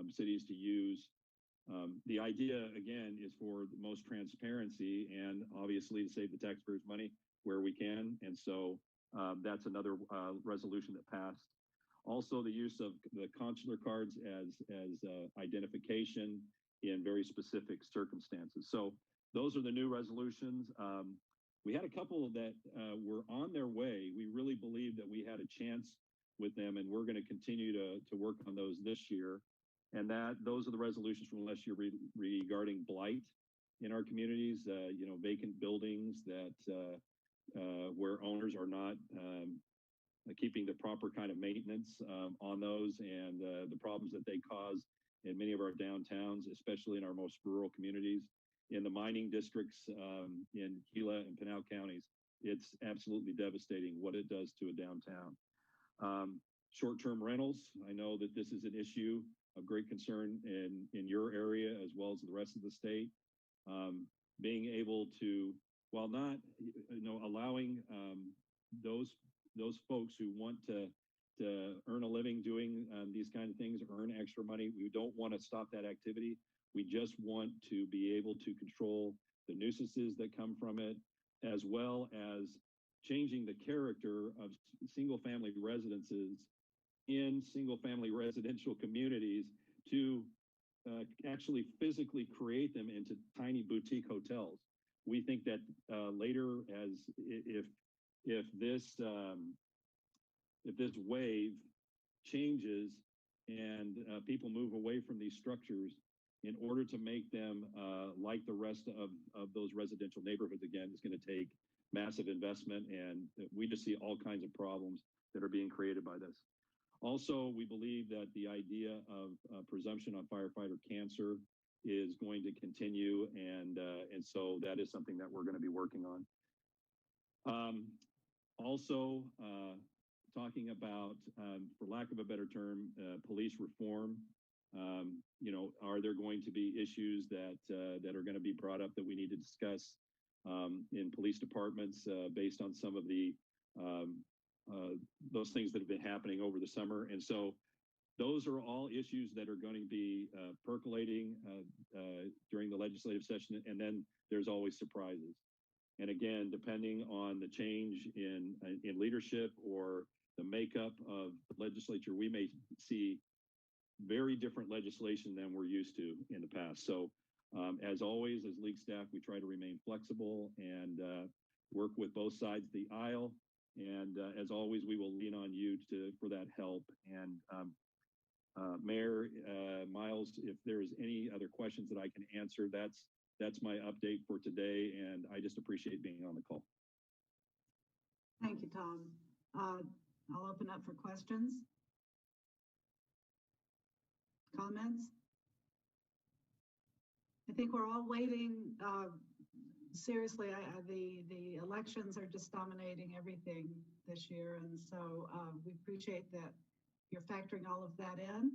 S14: cities to use. The idea, again, is for the most transparency and obviously to save the taxpayers money where we can. And so that's another resolution that passed. Also, the use of the consular cards as identification in very specific circumstances. So those are the new resolutions. We had a couple that were on their way. We really believe that we had a chance with them, and we're going to continue to work on those this year. And those are the resolutions from last year regarding blight in our communities, vacant buildings that where owners are not keeping the proper kind of maintenance on those, and the problems that they cause in many of our downtowns, especially in our most rural communities. In the mining districts in Gila and Pinal counties, it's absolutely devastating what it does to a downtown. Short-term rentals, I know that this is an issue of great concern in your area as well as the rest of the state. Being able to, while not allowing those folks who want to earn a living doing these kind of things, earn extra money, we don't want to stop that activity. We just want to be able to control the nuisances that come from it, as well as changing the character of single-family residences in single-family residential communities to actually physically create them into tiny boutique hotels. We think that later, if this wave changes and people move away from these structures, in order to make them like the rest of those residential neighborhoods again, it's going to take massive investment, and we just see all kinds of problems that are being created by this. Also, we believe that the idea of presumption on firefighter cancer is going to continue, and so that is something that we're going to be working on. Also, talking about, for lack of a better term, police reform. Are there going to be issues that are going to be brought up that we need to discuss in police departments based on some of the those things that have been happening over the summer? And so those are all issues that are going to be percolating during the legislative session, and then there's always surprises. And again, depending on the change in leadership or the makeup of the legislature, we may see very different legislation than we're used to in the past. So as always, as league staff, we try to remain flexible and work with both sides of the aisle. And as always, we will lean on you for that help. And Mayor Miles, if there's any other questions that I can answer, that's my update for today. And I just appreciate being on the call.
S1: Thank you, Tom. I'll open up for questions. Comments? I think we're all waiting. Seriously, the elections are just dominating everything this year, and so we appreciate that you're factoring all of that in.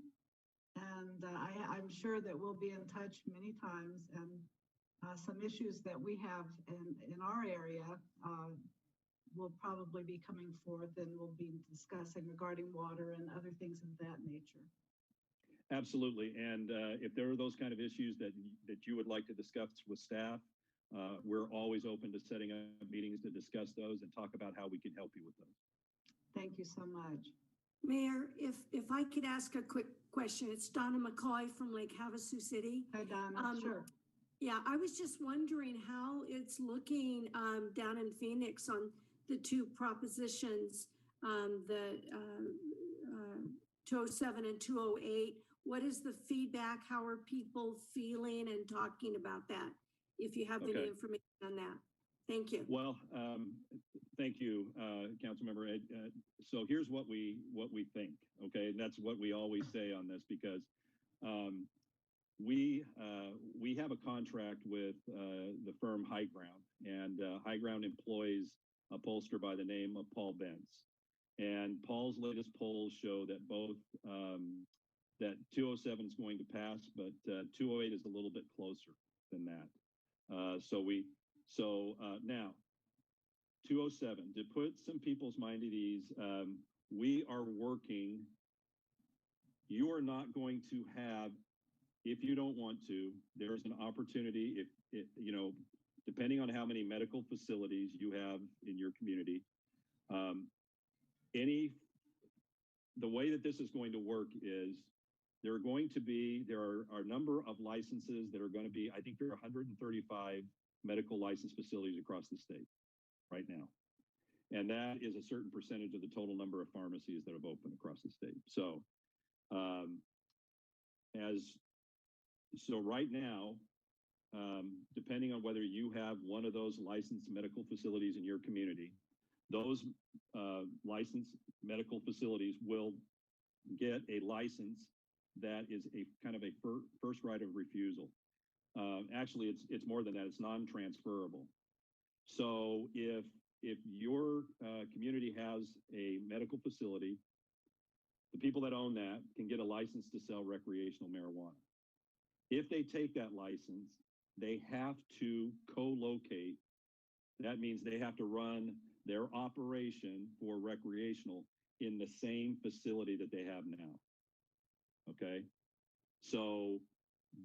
S1: And I'm sure that we'll be in touch many times, and some issues that we have in our area will probably be coming forth, and we'll be discussing regarding water and other things of that nature.
S14: Absolutely. And if there are those kind of issues that you would like to discuss with staff, we're always open to setting up meetings to discuss those and talk about how we can help you with those.
S1: Thank you so much.
S15: Mayor, if I could ask a quick question. It's Donna McCoy from Lake Havasu City.
S1: Hi, Donna. Sure.
S15: Yeah, I was just wondering how it's looking down in Phoenix on the two propositions, the 207 and 208. What is the feedback? How are people feeling and talking about that? If you have any information on that. Thank you.
S14: Well, thank you, Councilmember Ed. So here's what we think, okay? And that's what we always say on this, because we have a contract with the firm High Ground, and High Ground employs a pollster by the name of Paul Bentz. And Paul's latest polls show that both that 207 is going to pass, but 208 is a little bit closer than that. Now 207, to put some people's mind at ease, we are working. You are not going to have, if you don't want to, there's an opportunity, if depending on how many medical facilities you have in your community, the way that this is going to work is there are a number of licenses that are going to be, I think there are 135 medical license facilities across the state right now. And that is a certain percentage of the total number of pharmacies that have opened across the state. So, right now, depending on whether you have one of those licensed medical facilities in your community, those licensed medical facilities will get a license that is a kind of a first right of refusal. Actually, it's more than that. It's non-transferable. So if your community has a medical facility, the people that own that can get a license to sell recreational marijuana. If they take that license, they have to co-locate. That means they have to run their operation for recreational in the same facility that they have now. Okay? So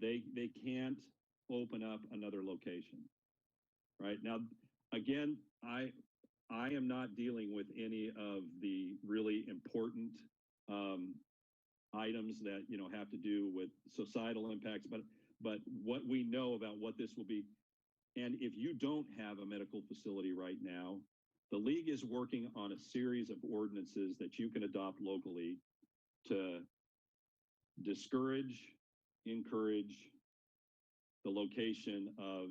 S14: they can't open up another location. Right? Now, again, I am not dealing with any of the really important items that have to do with societal impacts, but what we know about what this will be. And if you don't have a medical facility right now, the league is working on a series of ordinances that you can adopt locally to discourage, encourage the location of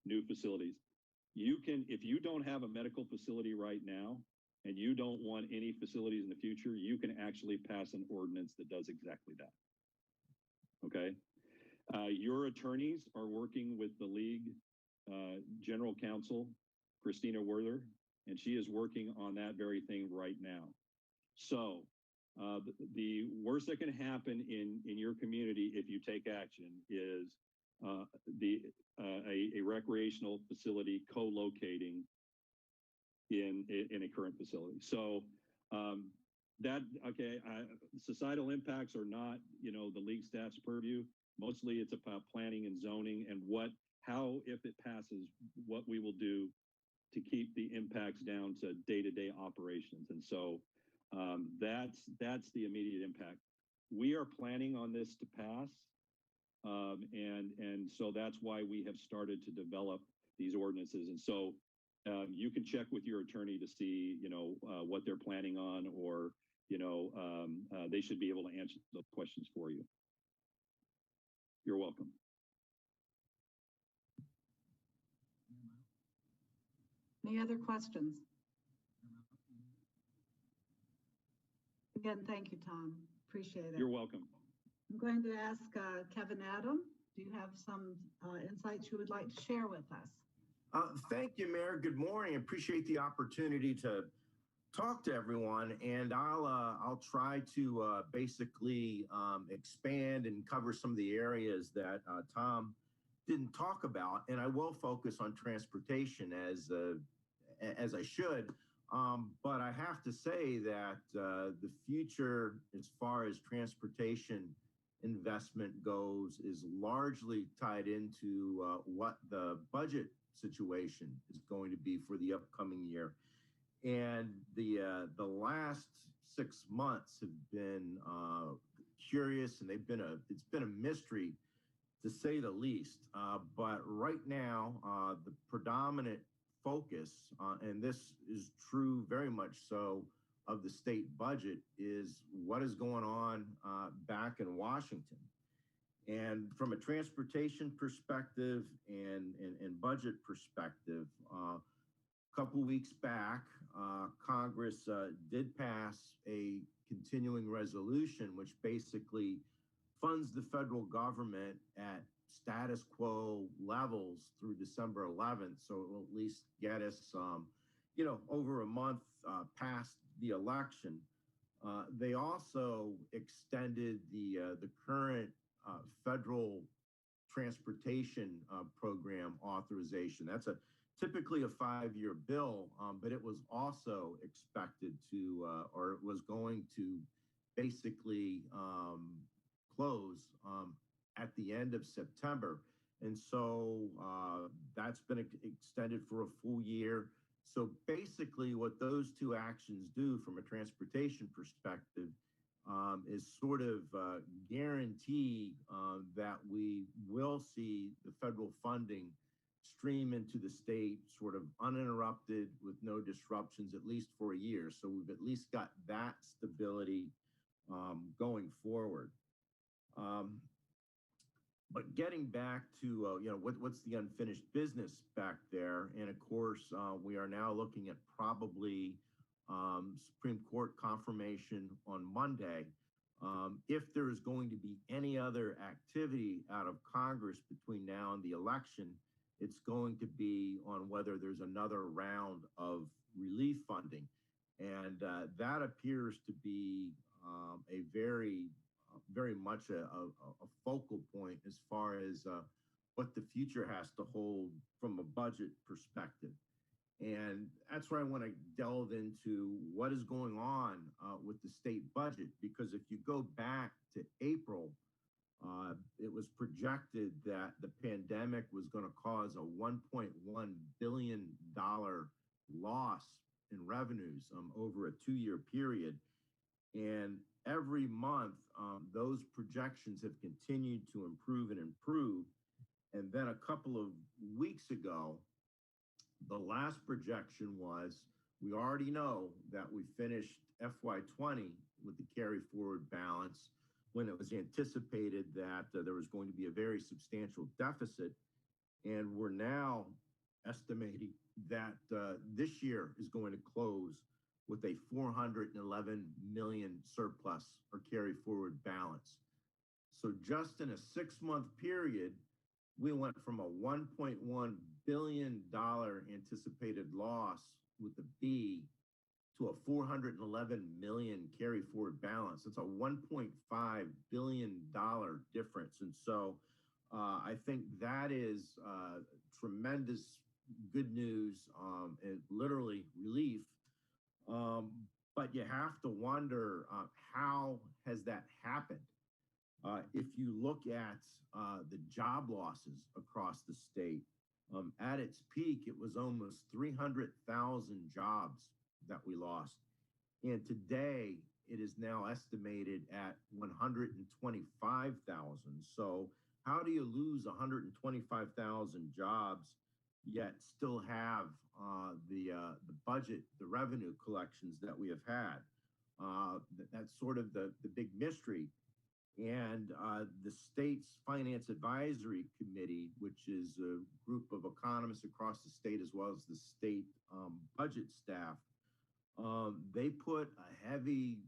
S14: new facilities. You can, if you don't have a medical facility right now, and you don't want any facilities in the future, you can actually pass an ordinance that does exactly that. Okay? Your attorneys are working with the league general counsel, Christina Werther, and she is working on that very thing right now. So the worst that can happen in your community if you take action is a recreational facility co-locating in a current facility. So societal impacts are not, the league staff's purview. Mostly it's about planning and zoning and how, if it passes, what we will do to keep the impacts down to day-to-day operations. And so that's the immediate impact. We are planning on this to pass. And so that's why we have started to develop these ordinances. And so you can check with your attorney to see, what they're planning on, or, they should be able to answer those questions for you. You're welcome.
S1: Any other questions? Again, thank you, Tom. Appreciate it.
S14: You're welcome.
S1: I'm going to ask Kevin Adam, do you have some insights you would like to share with us?
S4: Thank you, Mayor. Good morning. Appreciate the opportunity to talk to everyone, and I'll try to basically expand and cover some of the areas that Tom didn't talk about, and I will focus on transportation as I should. But I have to say that the future, as far as transportation investment goes, is largely tied into what the budget situation is going to be for the upcoming year. And the last 6 months have been curious, and it's been a mystery, to say the least. But right now, the predominant focus, and this is true very much so of the state budget, is what is going on back in Washington. And from a transportation perspective and budget perspective, a couple weeks back, Congress did pass a continuing resolution, which basically funds the federal government at status quo levels through December 11th. So it will at least get us, over a month past the election. They also extended the current federal transportation program authorization. That's typically a 5-year bill, but it was also expected to, or it was going to basically close at the end of September. And so that's been extended for a full year. So basically what those two actions do from a transportation perspective is sort of guarantee that we will see the federal funding stream into the state sort of uninterrupted with no disruptions, at least for a year. So we've at least got that stability going forward. But getting back to, what's the unfinished business back there? And of course, we are now looking at probably Supreme Court confirmation on Monday. If there is going to be any other activity out of Congress between now and the election, it's going to be on whether there's another round of relief funding. And that appears to be a very much a focal point as far as what the future has to hold from a budget perspective. And that's where I want to delve into what is going on with the state budget, because if you go back to April, it was projected that the pandemic was going to cause a $1.1 billion loss in revenues over a 2-year period. And every month, those projections have continued to improve and improve. And then a couple of weeks ago, the last projection was, we already know that we finished FY20 with the carry forward balance when it was anticipated that there was going to be a very substantial deficit. And we're now estimating that this year is going to close with a $411 million surplus or carry forward balance. So just in a 6-month period, we went from a $1.1 billion anticipated loss with the B to a 411 million carry forward balance. It's a $1.5 billion difference. And so I think that is tremendous good news and literally relief. But you have to wonder how has that happened? If you look at the job losses across the state, at its peak, it was almost 300,000 jobs that we lost. And today, it is now estimated at 125,000. So how do you lose 125,000 jobs, yet still have the budget, the revenue collections that we have had? That's sort of the big mystery. And the state's Finance Advisory Committee, which is a group of economists across the state, as well as the state budget staff, they put a heavy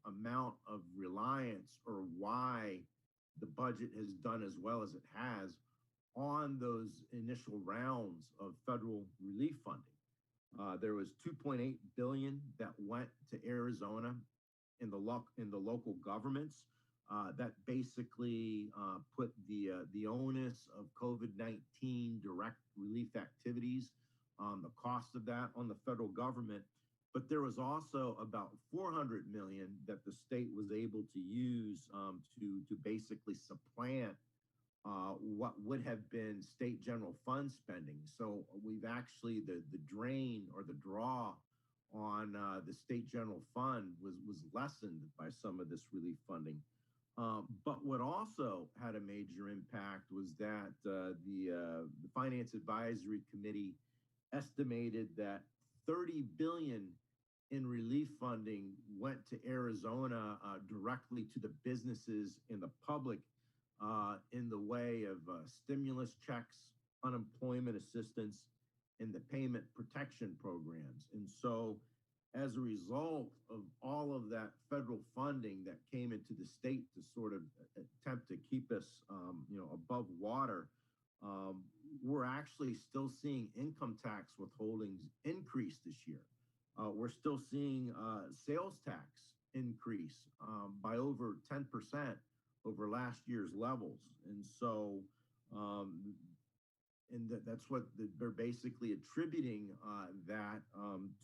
S4: amount of reliance, or why the budget has done as well as it has, on those initial rounds of federal relief funding. There was $2.8 billion that went to Arizona in the local governments. That basically put the onus of COVID-19 direct relief activities, the cost of that, on the federal government. But there was also about $400 million that the state was able to use to basically supplant what would have been state general fund spending. So we've actually, the drain or the draw on the state general fund was lessened by some of this relief funding. But what also had a major impact was that the Finance Advisory Committee estimated that $30 billion in relief funding went to Arizona directly to the businesses and the public in the way of stimulus checks, unemployment assistance, and the payment protection programs. And so as a result of all of that federal funding that came into the state to sort of attempt to keep us, above water, we're actually still seeing income tax withholdings increase this year. We're still seeing sales tax increase by over 10% over last year's levels. And so, that's what they're basically attributing that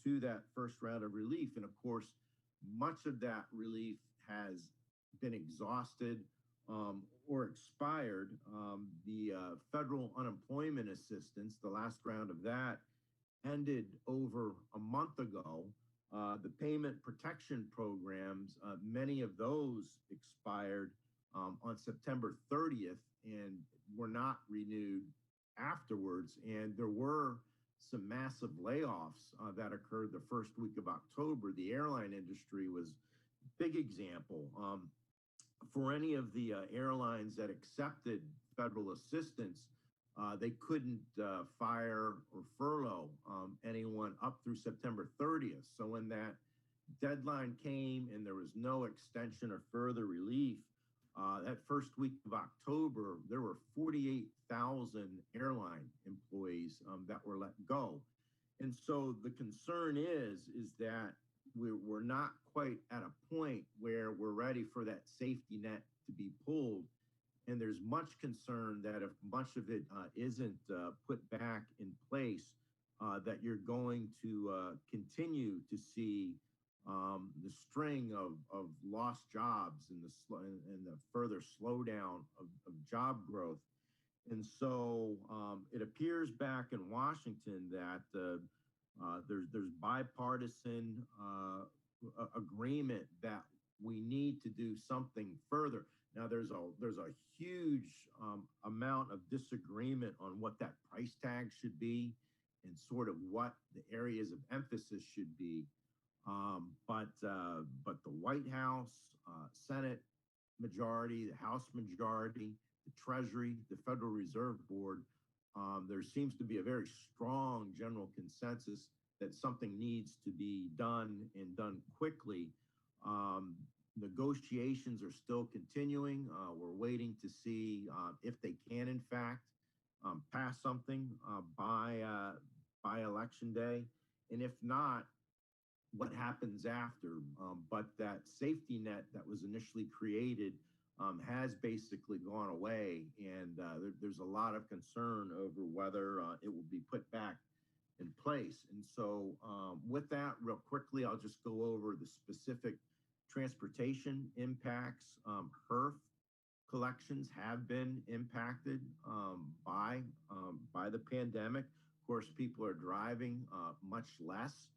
S4: to that first round of relief. And of course, much of that relief has been exhausted or expired. The federal unemployment assistance, the last round of that, ended over a month ago. The payment protection programs, many of those expired on September 30th and were not renewed afterwards. And there were some massive layoffs that occurred the first week of October. The airline industry was a big example. For any of the airlines that accepted federal assistance, they couldn't fire or furlough anyone up through September 30th. So when that deadline came and there was no extension or further relief, that first week of October, there were 48,000 airline employees that were let go. And so the concern is that we're not quite at a point where we're ready for that safety net to be pulled. And there's much concern that if much of it isn't put back in place, that you're going to continue to see the string of lost jobs and the further slowdown of job growth. And so it appears back in Washington that there's bipartisan agreement that we need to do something further. Now there's a huge amount of disagreement on what that price tag should be and sort of what the areas of emphasis should be. But the White House, Senate majority, the House majority, the Treasury, the Federal Reserve Board, there seems to be a very strong general consensus that something needs to be done and done quickly. Negotiations are still continuing. We're waiting to see if they can, in fact, pass something by Election Day. And if not, what happens after? But that safety net that was initially created has basically gone away, and there's a lot of concern over whether it will be put back in place. And so with that, real quickly, I'll just go over the specific transportation impacts. HERF collections have been impacted by the pandemic. Of course, people are driving much less.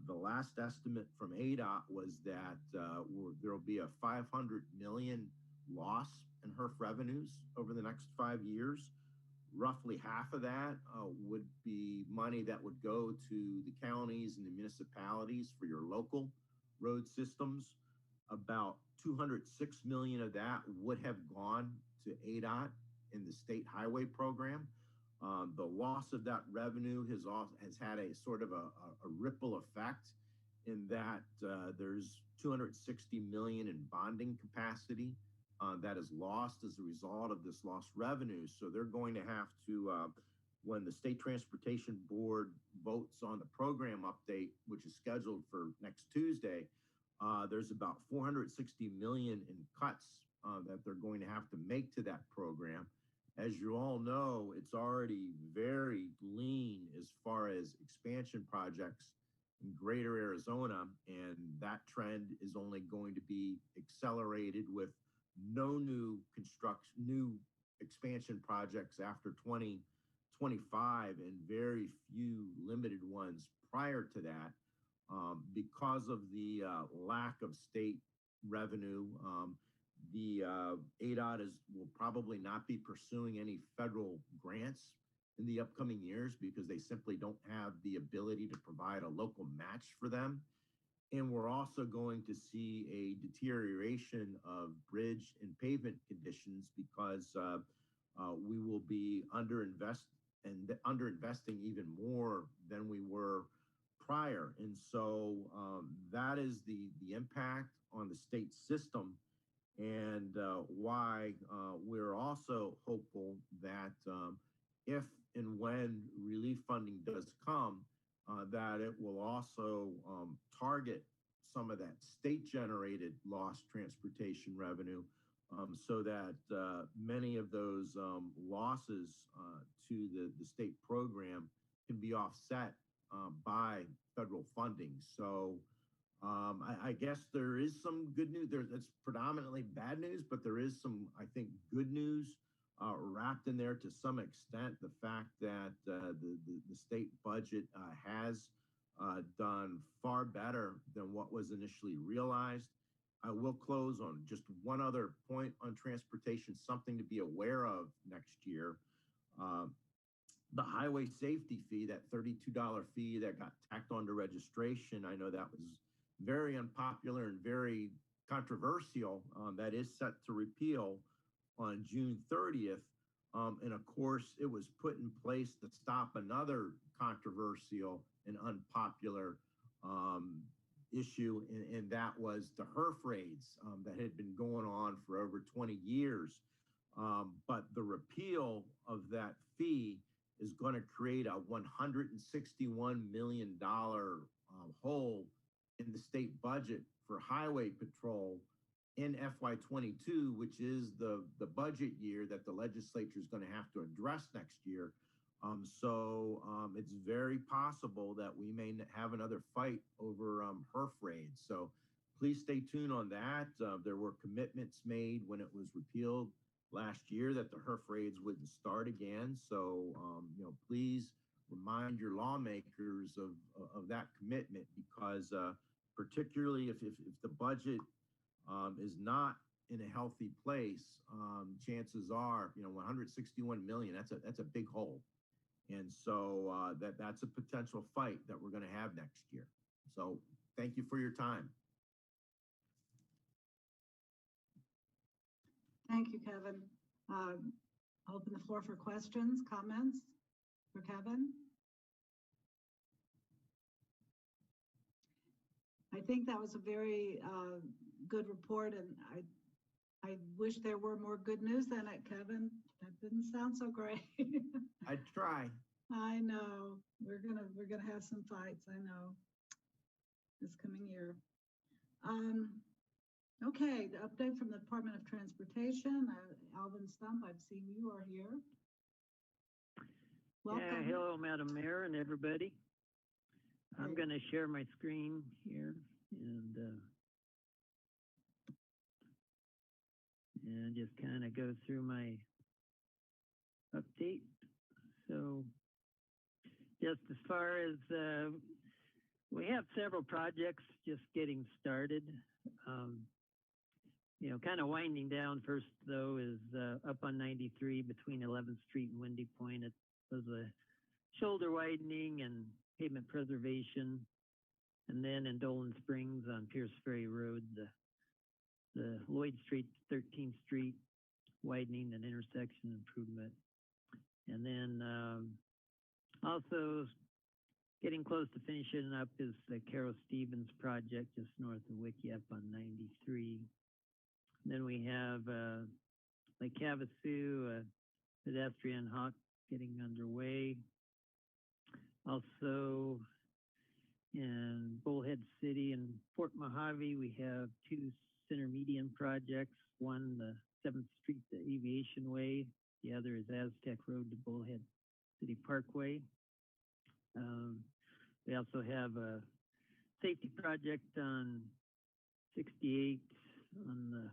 S4: The last estimate from ADOT was that there will be a 500 million loss in HERF revenues over the next 5 years. Roughly half of that would be money that would go to the counties and the municipalities for your local road systems. About 206 million of that would have gone to ADOT in the state highway program. The loss of that revenue has had a sort of a ripple effect in that there's 260 million in bonding capacity that is lost as a result of this lost revenue. So they're going to have to, when the State Transportation Board votes on the program update, which is scheduled for next Tuesday, there's about 460 million in cuts that they're going to have to make to that program. As you all know, it's already very lean as far as expansion projects in greater Arizona, and that trend is only going to be accelerated with no new expansion projects after 2025 and very few limited ones prior to that. Because of the lack of state revenue, the ADOT will probably not be pursuing any federal grants in the upcoming years because they simply don't have the ability to provide a local match for them. And we're also going to see a deterioration of bridge and pavement conditions because we will be underinvesting even more than we were prior. And so that is the impact on the state system, and why we're also hopeful that if and when relief funding does come, that it will also target some of that state-generated lost transportation revenue so that many of those losses to the state program can be offset by federal funding. So I guess there is some good news. It's predominantly bad news, but there is some, I think, good news wrapped in there to some extent. The fact that the state budget has done far better than what was initially realized. I will close on just one other point on transportation, something to be aware of next year. The highway safety fee, that $32 fee that got tacked onto registration, I know that was very unpopular and very controversial. That is set to repeal on June 30th. And of course, it was put in place to stop another controversial and unpopular issue, and that was the HERF raids that had been going on for over 20 years. But the repeal of that fee is going to create a $161 million hole in the state budget for highway patrol in FY22, which is the budget year that the legislature is going to have to address next year. So it's very possible that we may have another fight over HERF raids. So please stay tuned on that. There were commitments made when it was repealed last year that the HERF raids wouldn't start again. So please remind your lawmakers of that commitment, because particularly if the budget is not in a healthy place, chances are, 161 million, that's a big hole. And so that's a potential fight that we're going to have next year. So thank you for your time.
S1: Thank you, Kevin. Open the floor for questions, comments for Kevin. I think that was a very good report, and I wish there were more good news in it, Kevin. That didn't sound so great.
S4: I'd try.
S1: I know. We're gonna have some fights, I know, this coming year. Okay, the update from the Department of Transportation. Alvin Stump, I've seen you are here. Welcome.
S16: Yeah, hello, Madam Mayor and everybody. I'm going to share my screen here and just kind of go through my update. So just as far as we have several projects just getting started. You know, kind of winding down first though is up on 93 between 11th Street and Windy Point. It was a shoulder widening and pavement preservation. And then in Dolan Springs on Pierce Ferry Road, the Lloyd Street, 13th Street widening and intersection improvement. And then also getting close to finishing up is the Carol Stevens project just north of Wickiup on 93. Then we have Lake Havasu, pedestrian hawk getting underway. Also in Bullhead City and Fort Mojave, we have two center median projects. One, the 7th Street to Aviation Way. The other is Aztec Road to Bullhead City Parkway. We also have a safety project on 68 on the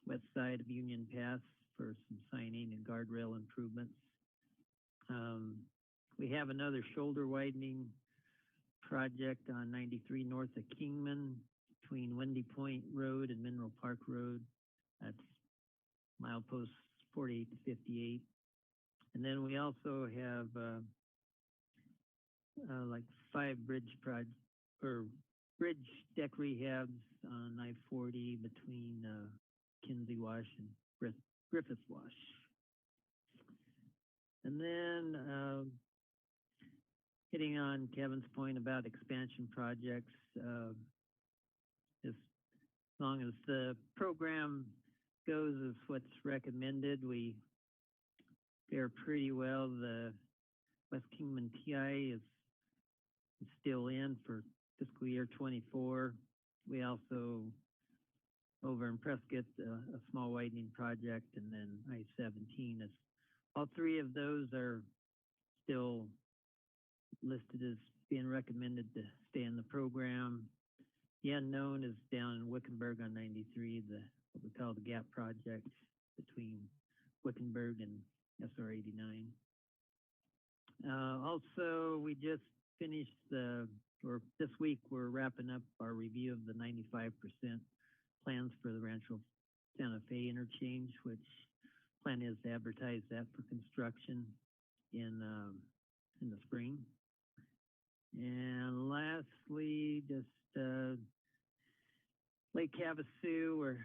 S16: west side of Union Pass for some signing and guardrail improvements. We have another shoulder widening project on 93 north of Kingman between Windy Point Road and Mineral Park Road. That's mileposts 48 to 58. And then we also have like 5 bridge deck rehabs on I-40 between Kinsey Wash and Griffith Wash. And then hitting on Kevin's point about expansion projects, as long as the program goes as what's recommended, we fare pretty well. The West Kingman TI is still in for fiscal year 24. We also, over in Prescott, a small widening project, and then I-17 is, all 3 of those are still listed as being recommended to stay in the program. The unknown is down in Wickenburg on 93, what we call the GAP project between Wickenburg and SR 89. Also, we just finished this week we're wrapping up our review of the 95% plans for the Rancho Santa Fe interchange, which plan is to advertise that for construction in the spring. And lastly, just Lake Havasu, we're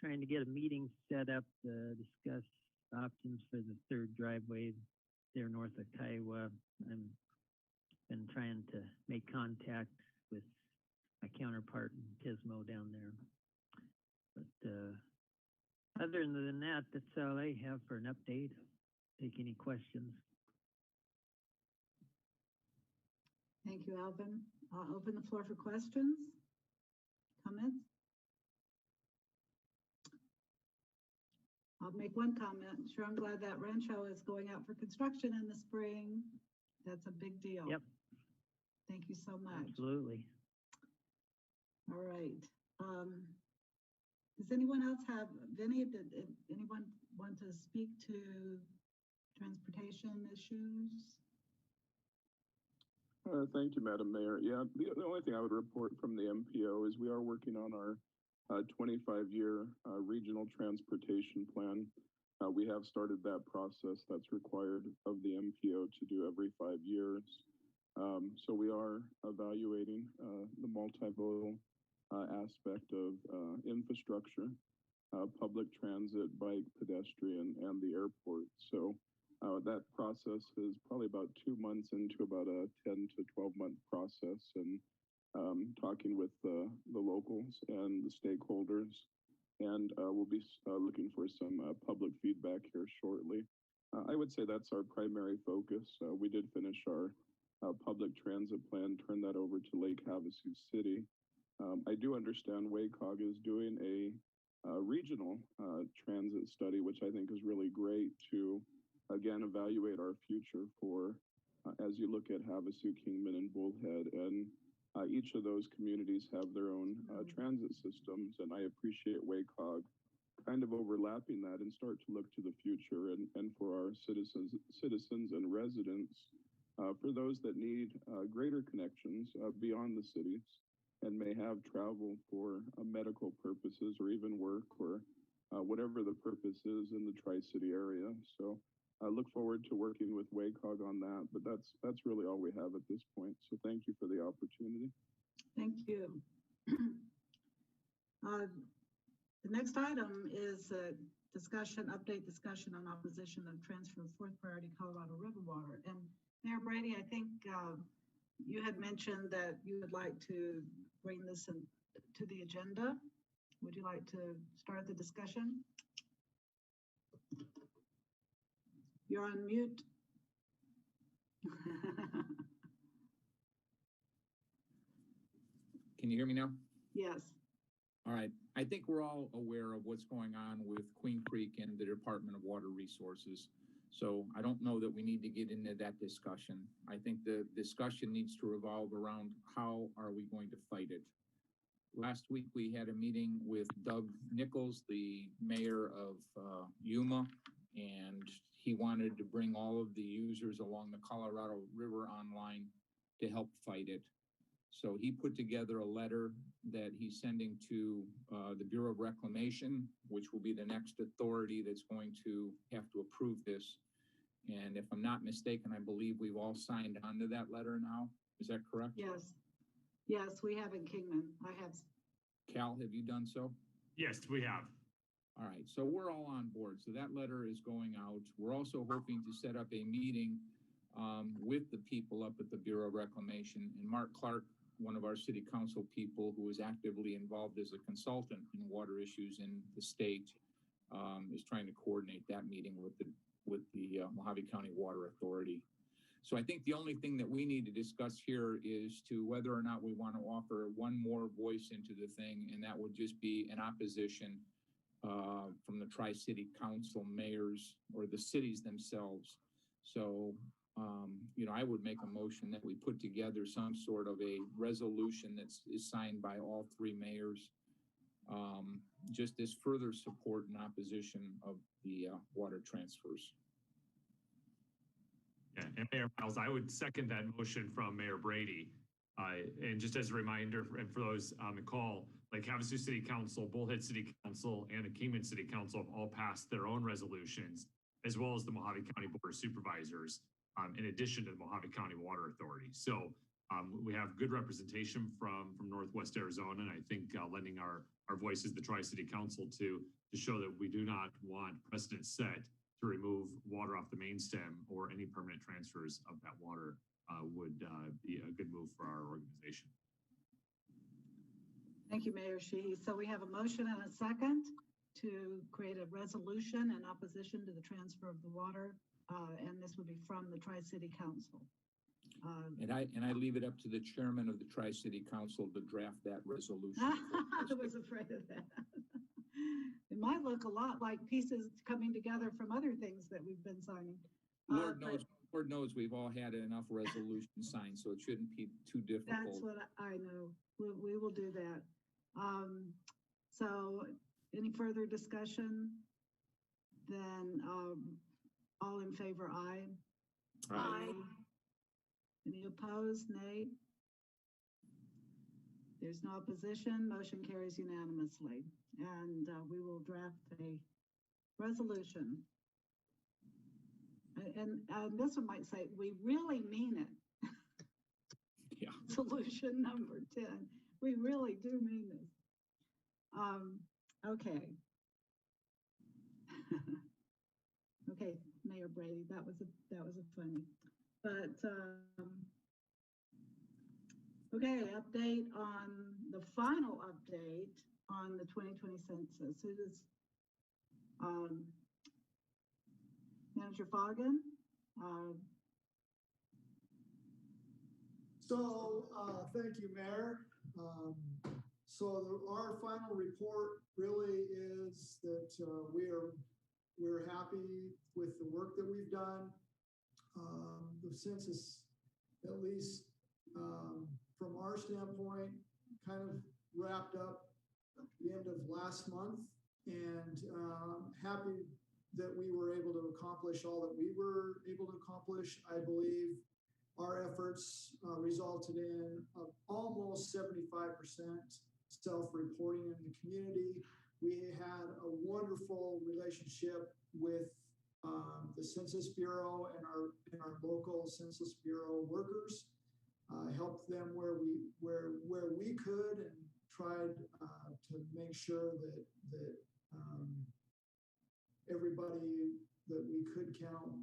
S16: trying to get a meeting set up to discuss options for the 3rd driveway there north of Kiowa. I've been trying to make contact with my counterpart in Pismo down there. But other than that, that's all I have for an update. Take any questions.
S1: Thank you, Alvin. I'll open the floor for questions, comments. I'll make one comment. Sure, I'm glad that Rancho is going out for construction in the spring. That's a big deal.
S16: Yep.
S1: Thank you so much.
S16: Absolutely.
S1: All right. Does anyone else have, Vinny, did anyone want to speak to transportation issues?
S17: Thank you, Madam Mayor. Yeah, the only thing I would report from the MPO is we are working on our 25-year regional transportation plan. We have started that process that's required of the MPO to do every 5 years. So we are evaluating the multimodal aspect of infrastructure, public transit, bike, pedestrian, and the airport. So that process is probably about 2 months into about a 10 to 12-month process, and talking with the locals and the stakeholders. And we'll be looking for some public feedback here shortly. I would say that's our primary focus. We did finish our public transit plan, turn that over to Lake Havasu City. I do understand WACOG is doing a regional transit study, which I think is really great to, again, evaluate our future for, as you look at Havasu, Kingman, and Bullhead. And each of those communities have their own transit systems, and I appreciate WACOG kind of overlapping that and start to look to the future and for our citizens and residents, for those that need greater connections beyond the cities and may have travel for medical purposes or even work or whatever the purpose is in the Tri-City area. So I look forward to working with WACOG on that, but that's really all we have at this point. So thank you for the opportunity.
S1: Thank you. The next item is a update discussion on opposition of transfer of fourth priority Colorado River water. And Mayor Brady, I think you had mentioned that you would like to bring this to the agenda. Would you like to start the discussion? You're on mute.
S10: Can you hear me now?
S1: Yes.
S10: All right. I think we're all aware of what's going on with Queen Creek and the Department of Water Resources. So I don't know that we need to get into that discussion. I think the discussion needs to revolve around how are we going to fight it. Last week, we had a meeting with Doug Nichols, the mayor of Yuma, and he wanted to bring all of the users along the Colorado River online to help fight it. So he put together a letter that he's sending to the Bureau of Reclamation, which will be the next authority that's going to have to approve this. And if I'm not mistaken, I believe we've all signed onto that letter now. Is that correct?
S1: Yes. Yes, we have in Kingman. I have.
S10: Cal, have you done so?
S9: Yes, we have.
S10: All right, so we're all on board. So that letter is going out. We're also hoping to set up a meeting with the people up at the Bureau of Reclamation. And Mark Clark, one of our city council people who is actively involved as a consultant in water issues in the state, is trying to coordinate that meeting with the Mojave County Water Authority. So I think the only thing that we need to discuss here is to whether or not we want to offer one more voice into the thing, and that would just be an opposition from the Tri-City Council mayors or the cities themselves. So, I would make a motion that we put together some sort of a resolution that is signed by all three mayors, just as further support and opposition of the water transfers.
S9: Yeah, and Mayor Miles, I would second that motion from Mayor Brady. And just as a reminder, and for those on the call, like Havasu City Council, Bullhead City Council, and the Kingman City Council have all passed their own resolutions, as well as the Mojave County Board of Supervisors, in addition to the Mojave County Water Authority. So we have good representation from Northwest Arizona, and I think lending our voices, the Tri-City Council, to show that we do not want precedent set to remove water off the main stem or any permanent transfers of that water would be a good move for our organization.
S1: Thank you, Mayor Sheehy. So we have a motion and a second to create a resolution in opposition to the transfer of the water, and this would be from the Tri-City Council.
S10: And I leave it up to the chairman of the Tri-City Council to draft that resolution.
S1: I was afraid of that. It might look a lot like pieces coming together from other things that we've been signing.
S10: Lord knows we've all had enough resolutions signed, so it shouldn't be too difficult.
S1: That's what I know. We will do that. So any further discussion? Then all in favor, aye.
S15: Aye.
S1: Any opposed, nay? There's no opposition. Motion carries unanimously. And we will draft a resolution. And this one might say, we really mean it.
S10: Yeah.
S1: Solution number 10. We really do mean this. Okay. Okay, Mayor Brady, that was a funny. But okay, update on the final update on the 2020 census. It is Manager Foggin.
S18: Thank you, Mayor. Our final report really is that we're happy with the work that we've done. The census, at least from our standpoint, kind of wrapped up at the end of last month, and happy that we were able to accomplish all that we were able to accomplish. I believe our efforts resulted in almost 75% self-reporting in the community. We had a wonderful relationship with the Census Bureau and our local Census Bureau workers. Helped them where we could, and tried to make sure that everybody that we could count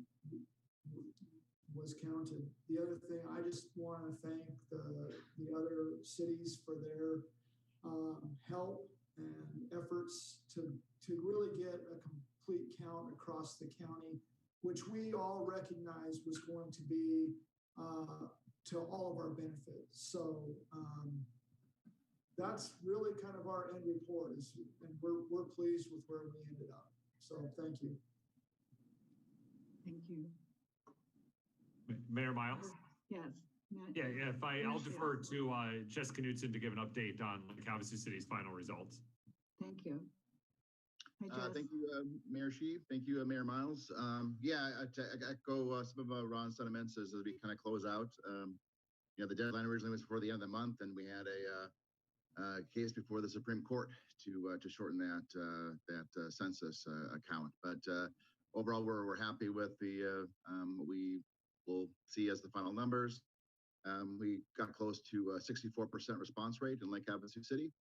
S18: was counted. The other thing, I just want to thank the other cities for their help and efforts to really get a complete count across the county, which we all recognized was going to be to all of our benefit. So that's really kind of our end report, and we're pleased with where we ended up. So thank you.
S1: Thank you.
S9: Mayor Miles?
S1: Yes.
S9: Yeah, I'll defer to Jessica Knudsen to give an update on Havasu City's final results.
S1: Thank you.
S7: Thank you, Mayor Sheehy. Thank you, Mayor Miles. To echo some of Ron's sentiments as we kind of close out. The deadline originally was before the end of the month, and we had a case before the Supreme Court to shorten that census account. But overall, we're happy with what we will see as the final numbers. We got close to a 64% response rate in Lake Havasu City.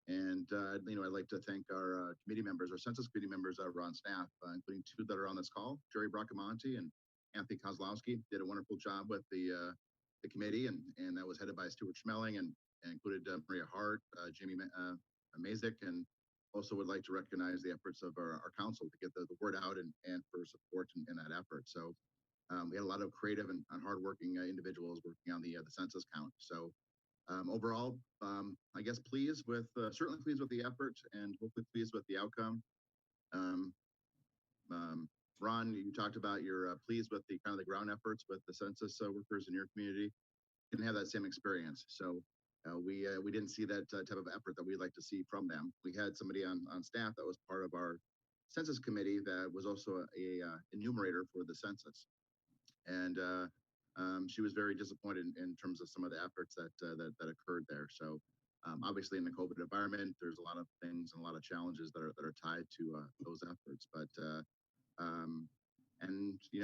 S7: And, I'd like to thank our committee members, our census committee members that are on staff, including two that are on this call, Jerry Bracamonte and Anthony Kozlowski, did a wonderful job with the committee, and that was headed by Stuart Schmeling and included Maria Hart, Jamie Mazik, and also would like to recognize the efforts of our council to get the word out and for support in that effort. So we had a lot of creative and hardworking individuals working on the census count. So overall, I guess certainly pleased with the effort and hopefully pleased with the outcome. Ron, you talked about you're pleased with the kind of the ground efforts with the census workers in your community. Didn't have that same experience. So we didn't see that type of effort that we'd like to see from them. We had somebody on staff that was part of our census committee that was also a enumerator for the census. And she was very disappointed in terms of some of the efforts that occurred there. So obviously in the COVID environment, there's a lot of things and a lot of challenges that are tied to those efforts. But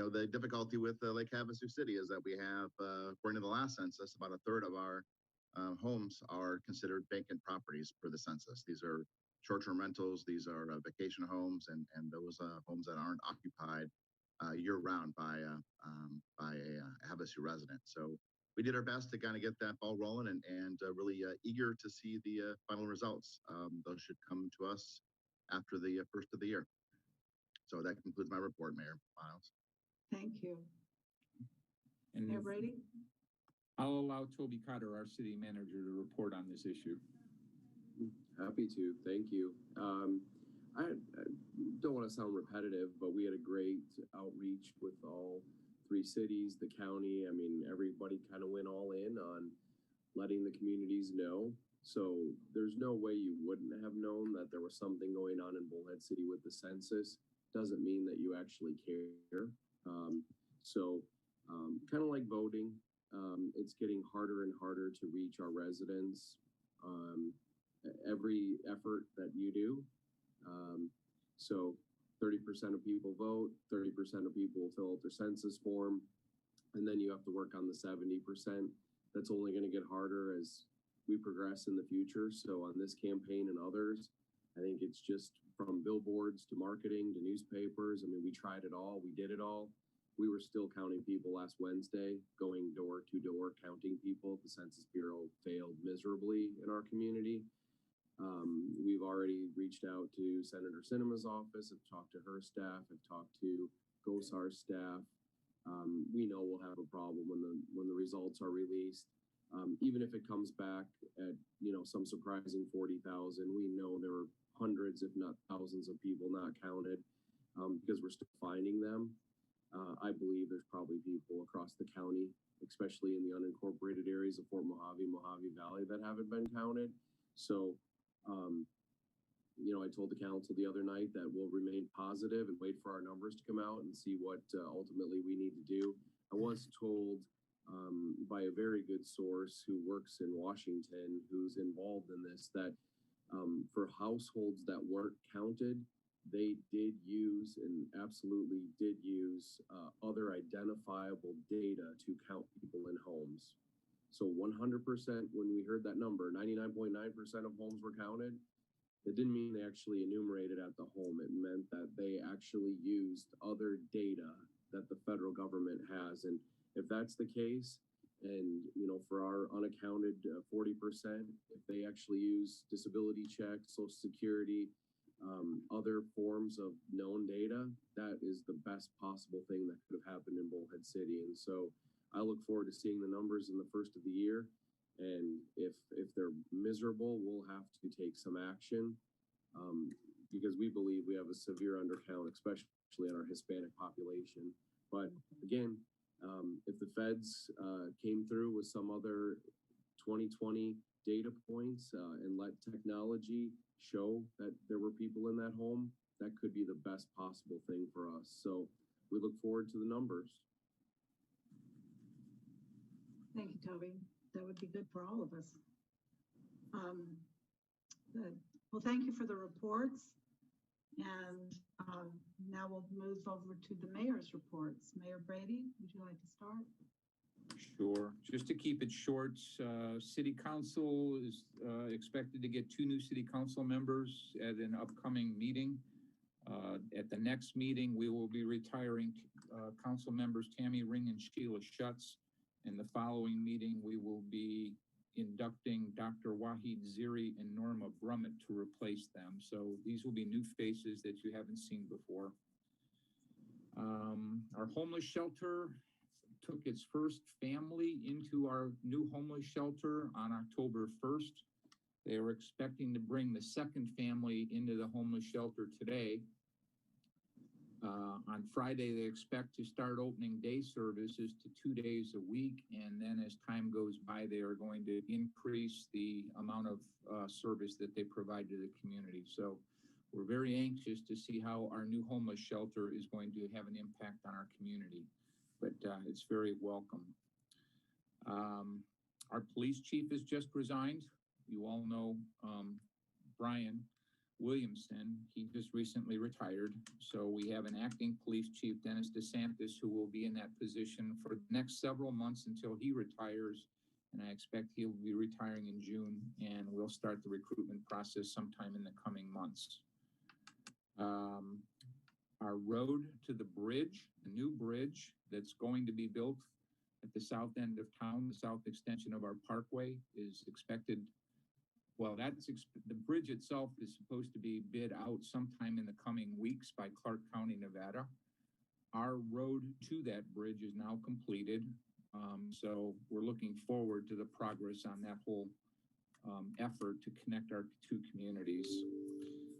S7: the difficulty with Lake Havasu City is that we have, according to the last census, about a third of our homes are considered vacant properties for the census. These are short-term rentals. These are vacation homes, and those homes that aren't occupied year-round by a Havasu resident. So we did our best to kind of get that ball rolling, and really eager to see the final results. Those should come to us after the first of the year. So that concludes my report, Mayor Miles.
S1: Thank you.
S10: And
S1: Mayor Brady?
S10: I'll allow Toby Cotter, our city manager, to report on this issue.
S19: Happy to. Thank you. I don't want to sound repetitive, but we had a great outreach with all three cities, the county. I mean, everybody kind of went all in on letting the communities know. So there's no way you wouldn't have known that there was something going on in Bullhead City with the census. Doesn't mean that you actually care. Kind of like voting, it's getting harder and harder to reach our residents. Every effort that you do. 30% of people vote, 30% of people fill out their census form, and then you have to work on the 70%. That's only going to get harder as we progress in the future. So on this campaign and others, I think it's just from billboards to marketing to newspapers. I mean, we tried it all. We did it all. We were still counting people last Wednesday, going door to door, counting people. The Census Bureau failed miserably in our community. We've already reached out to Senator Sinema's office, have talked to her staff, have talked to GOSAR staff, we know we'll have a problem when the results are released. Even if it comes back at, some surprising 40,000, we know there were hundreds, if not thousands of people not counted, because we're still finding them. I believe there's probably people across the county, especially in the unincorporated areas of Fort Mojave, Mojave Valley, that haven't been counted. So, I told the council the other night that we'll remain positive and wait for our numbers to come out and see what ultimately we need to do. I was told by a very good source who works in Washington, who's involved in this, that for households that weren't counted, they did use and absolutely did use other identifiable data to count people in homes. So 100%, when we heard that number, 99.9% of homes were counted, it didn't mean they actually enumerated at the home. It meant that they actually used other data that the federal government has. And if that's the case, and, for our unaccounted 40%, if they actually use disability checks, Social Security, other forms of known data, that is the best possible thing that could have happened in Bullhead City. And so I look forward to seeing the numbers in the first of the year. And if they're miserable, we'll have to take some action because we believe we have a severe undercount, especially in our Hispanic population. But again, if the feds came through with some other 2020 data points and let technology show that there were people in that home, that could be the best possible thing for us. So we look forward to the numbers.
S1: Thank you, Toby. That would be good for all of us. Good. Well, thank you for the reports. And now we'll move over to the mayor's reports. Mayor Brady, would you like to start?
S10: Sure. Just to keep it short, City Council is expected to get 2 new City Council members at an upcoming meeting. At the next meeting, we will be retiring Council members Tammy Ring and Sheila Schutz. In the following meeting, we will be inducting Dr. Wahid Ziri and Norma Brummett to replace them. So these will be new faces that you haven't seen before. Our homeless shelter took its first family into our new homeless shelter on October 1st. They were expecting to bring the second family into the homeless shelter today. On Friday, they expect to start opening day services to 2 days a week. And then as time goes by, they are going to increase the amount of service that they provide to the community. So we're very anxious to see how our new homeless shelter is going to have an impact on our community. But it's very welcome. Our police chief has just resigned. You all know Brian Williamson. He just recently retired. So we have an acting police chief, Dennis DeSantis, who will be in that position for the next several months until he retires. And I expect he'll be retiring in June, and we'll start the recruitment process sometime in the coming months. Our road to the bridge, the new bridge that's going to be built at the south end of town, the south extension of our parkway, is expected. Well, the bridge itself is supposed to be bid out sometime in the coming weeks by Clark County, Nevada. Our road to that bridge is now completed. So we're looking forward to the progress on that whole effort to connect our 2 communities.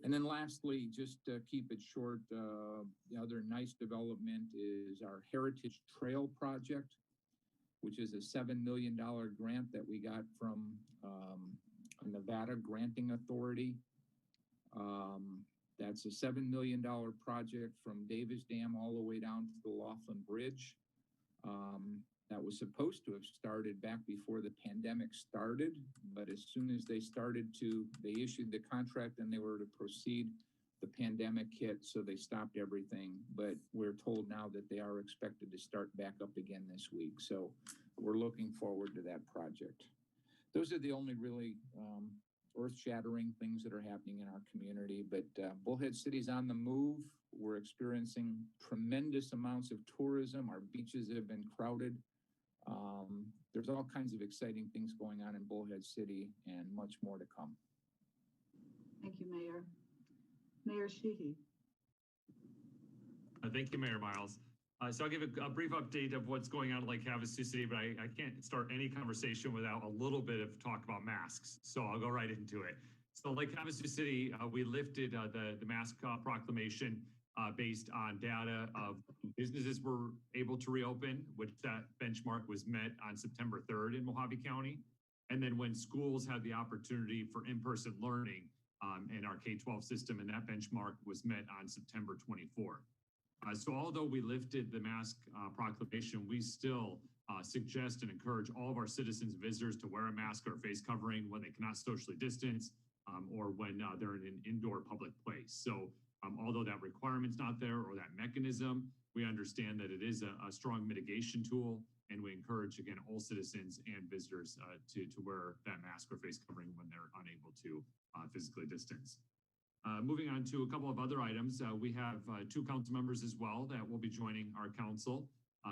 S10: And then lastly, just to keep it short, the other nice development is our Heritage Trail project, which is a $7 million grant that we got from Nevada Granting Authority. That's a $7 million project from Davis Dam all the way down to the Laughlin Bridge. That was supposed to have started back before the pandemic started, but as soon as they issued the contract and they were to proceed, the pandemic hit, so they stopped everything. But we're told now that they are expected to start back up again this week. So we're looking forward to that project. Those are the only really earth-shattering things that are happening in our community. But Bullhead City's on the move. We're experiencing tremendous amounts of tourism. Our beaches have been crowded. There's all kinds of exciting things going on in Bullhead City and much more to come.
S1: Thank you, Mayor. Mayor Sheehy.
S9: Thank you, Mayor Miles. So I'll give a brief update of what's going on in Lake Havasu City, but I can't start any conversation without a little bit of talk about masks. So I'll go right into it. So Lake Havasu City, we lifted the mask proclamation based on data of businesses were able to reopen, which that benchmark was met on September 3rd in Mojave County. And then when schools had the opportunity for in-person learning in our K-12 system, and that benchmark was met on September 24th. So although we lifted the mask proclamation, we still suggest and encourage all of our citizens and visitors to wear a mask or face covering when they cannot socially distance or when they're in an indoor public place. So although that requirement's not there or that mechanism, we understand that it is a strong mitigation tool, and we encourage, again, all citizens and visitors to wear that mask or face covering when they're unable to physically distance. Moving on to a couple of other items, we have two council members as well that will be joining our council.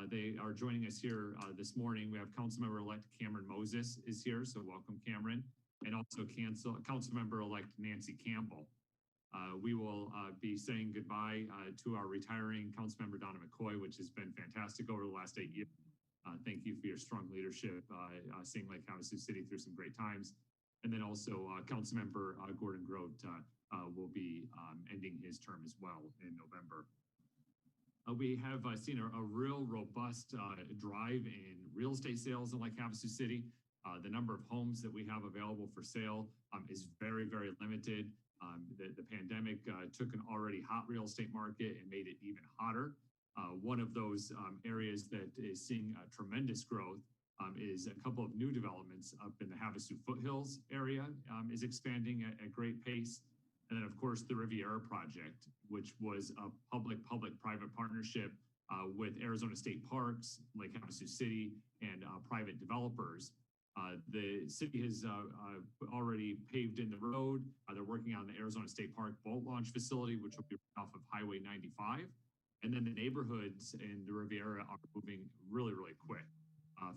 S9: They are joining us here this morning. We have Councilmember-elect Cameron Moses is here, so welcome, Cameron, and also Councilmember-elect Nancy Campbell. We will be saying goodbye to our retiring Councilmember Donna McCoy, which has been fantastic over the last 8 years. Thank you for your strong leadership, seeing Lake Havasu City through some great times. And then also Councilmember Gordon Grote will be ending his term as well in November. We have seen a real robust drive in real estate sales in Lake Havasu City. The number of homes that we have available for sale is very, very limited. The pandemic took an already hot real estate market and made it even hotter. One of those areas that is seeing tremendous growth is a couple of new developments up in the Havasu foothills area is expanding at great pace. And then, of course, the Riviera project, which was a public-private partnership with Arizona State Parks, Lake Havasu City, and private developers. The city has already paved in the road. They're working on the Arizona State Park boat launch facility, which will be off of Highway 95. And then the neighborhoods in the Riviera are moving really, really quick.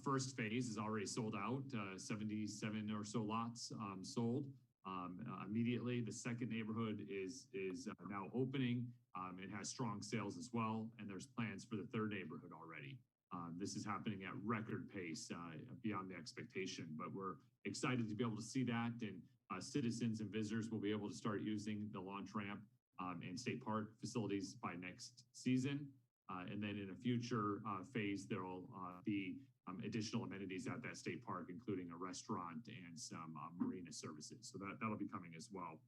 S9: First phase is already sold out, 77 or so lots sold immediately. The second neighborhood is now opening. It has strong sales as well, and there's plans for the third neighborhood already. This is happening at record pace, beyond the expectation, but we're excited to be able to see that, and citizens and visitors will be able to start using the launch ramp and state park facilities by next season. And then in a future phase, there will be additional amenities at that state park, including a restaurant and some marina services. So that'll be coming as well.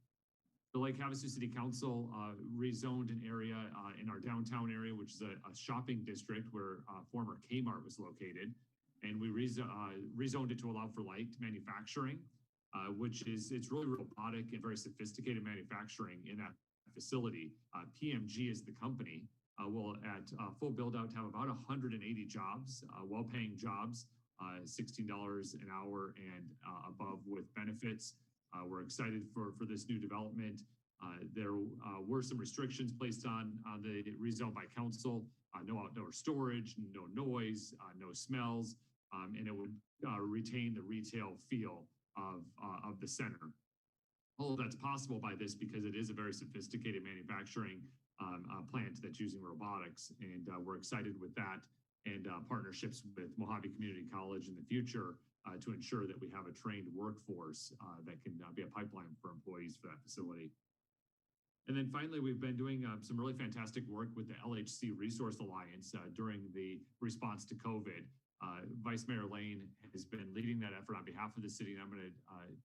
S9: The Lake Havasu City Council rezoned an area in our downtown area, which is a shopping district where former Kmart was located. And we rezoned it to allow for light manufacturing, it's really robotic and very sophisticated manufacturing in that facility. PMG is the company. Will at full build out have about 180 jobs, well-paying jobs, $16 an hour and above with benefits. We're excited for this new development. There were some restrictions placed on the rezone by council, no outdoor storage, no noise, no smells, and it would retain the retail feel of the center. All of that's possible by this because it is a very sophisticated manufacturing plant that's using robotics, and we're excited with that and partnerships with Mojave Community College in the future to ensure that we have a trained workforce that can be a pipeline for employees for that facility. And then finally, we've been doing some really fantastic work with the LHC Resource Alliance during the response to COVID. Vice Mayor Lane has been leading that effort on behalf of the city, and I'm going to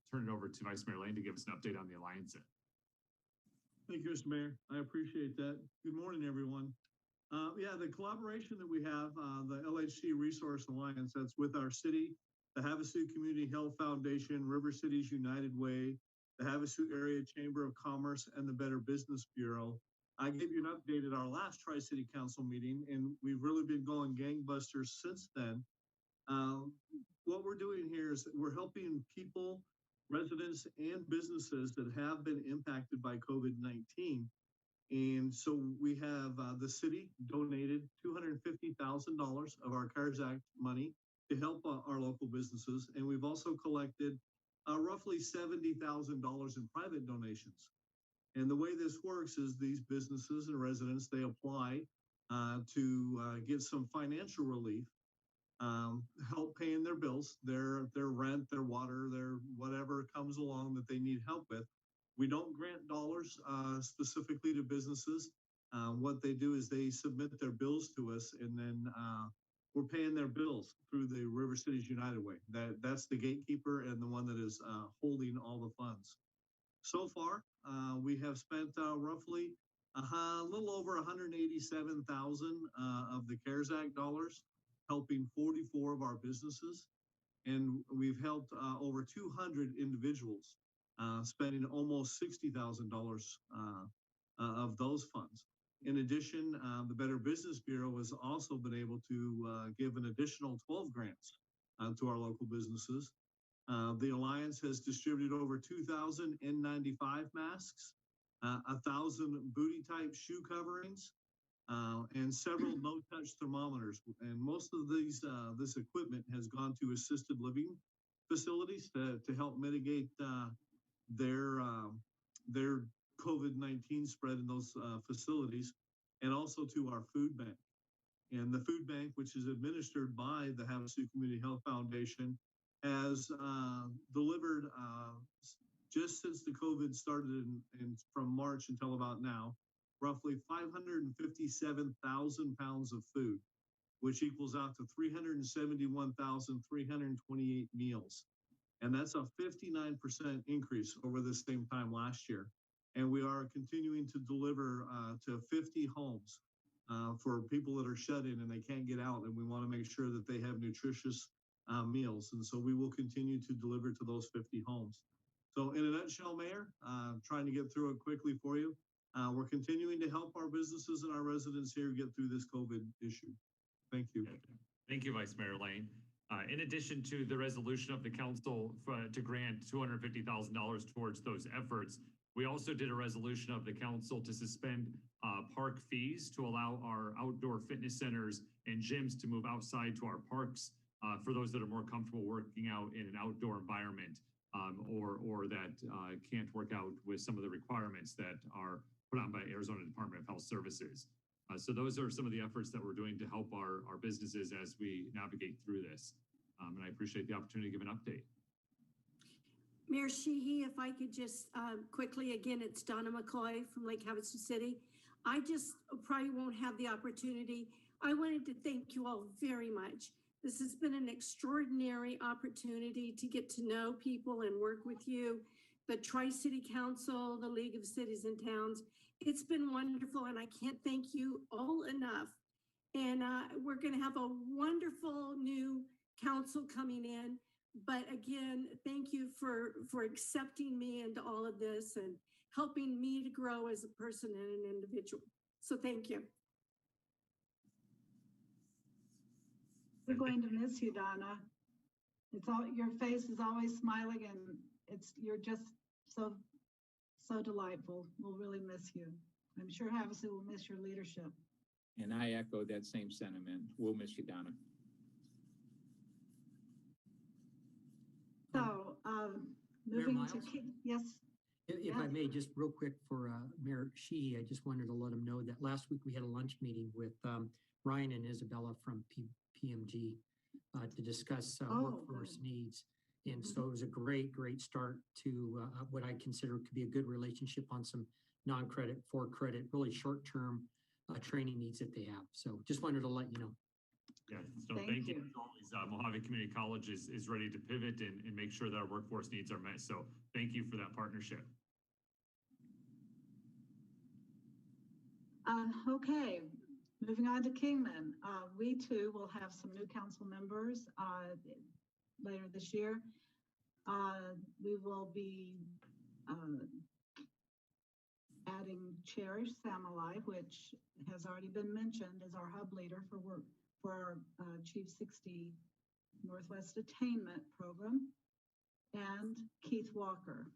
S9: turn it over to Vice Mayor Lane to give us an update on the alliance.
S20: Thank you, Mr. Mayor. I appreciate that. Good morning, everyone. Yeah, the collaboration that we have, the LHC Resource Alliance, that's with our city, the Havasu Community Health Foundation, River Cities United Way, the Havasu Area Chamber of Commerce, and the Better Business Bureau. I gave you an update at our last Tri-City Council meeting, and we've really been going gangbusters since then. What we're doing here is we're helping people, residents, and businesses that have been impacted by COVID-19. And so we have the city donated $250,000 of our CARES Act money to help our local businesses. And we've also collected roughly $70,000 in private donations. And the way this works is these businesses and residents, they apply to get some financial relief, help paying their bills, their rent, their water, their whatever comes along that they need help with. We don't grant dollars specifically to businesses. What they do is they submit their bills to us, and then we're paying their bills through the River Cities United Way. That's the gatekeeper and the one that is holding all the funds. So far, we have spent roughly a little over 187,000 of the CARES Act dollars, helping 44 of our businesses, and we've helped over 200 individuals, spending almost $60,000 of those funds. In addition, the Better Business Bureau has also been able to give an additional 12 grants to our local businesses. The Alliance has distributed over 2,000 N95 masks, 1,000 booty-type shoe coverings, and several no-touch thermometers. And most of these this equipment has gone to assisted living facilities to help mitigate their COVID-19 spread in those facilities, and also to our food bank. And the food bank, which is administered by the Havasu Community Health Foundation, has delivered, just since the COVID started from March until about now, roughly 557,000 pounds of food, which equals out to 371,328 meals. And that's a 59% increase over the same time last year. And we are continuing to deliver to 50 homes for people that are shut in and they can't get out. And we want to make sure that they have nutritious meals. And so we will continue to deliver to those 50 homes. So in a nutshell, Mayor, trying to get through it quickly for you, we're continuing to help our businesses and our residents here get through this COVID issue. Thank you.
S9: Thank you, Vice Mayor Lane. In addition to the resolution of the council to grant $250,000 towards those efforts, we also did a resolution of the council to suspend park fees to allow our outdoor fitness centers and gyms to move outside to our parks for those that are more comfortable working out in an outdoor environment, or that can't work out with some of the requirements that are put on by Arizona Department of Health Services. So those are some of the efforts that we're doing to help our businesses as we navigate through this. And I appreciate the opportunity to give an update.
S15: Mayor Sheehy, if I could just quickly, again, it's Donna McCoy from Lake Havasu City. I just probably won't have the opportunity. I wanted to thank you all very much. This has been an extraordinary opportunity to get to know people and work with you. The Tri-City Council, the League of Cities and Towns. It's been wonderful, and I can't thank you all enough. And we're going to have a wonderful new council coming in. But again, thank you for accepting me into all of this and helping me to grow as a person and an individual. So thank you.
S1: We're going to miss you, Donna. It's all, your face is always smiling, and you're just so delightful. We'll really miss you. I'm sure Havasu will miss your leadership.
S10: And I echo that same sentiment. We'll miss you, Donna.
S1: So, moving to, yes.
S12: If I may, just real quick for Mayor Sheehy, I just wanted to let him know that last week we had a lunch meeting with Ryan and Isabella from PMG to discuss workforce needs. And so it was a great start to what I consider could be a good relationship on some non-credit, for credit, really short-term training needs that they have. So just wanted to let you know.
S9: Yeah, so thank you. As always, Mojave Community College is ready to pivot and make sure that our workforce needs are met. So thank you for that partnership.
S1: Okay, moving on to Kingman. We too will have some new council members later this year. We will be adding Cherish Samalai, which has already been mentioned as our hub leader for our Chief 60 Northwest Attainment Program, and Keith Walker.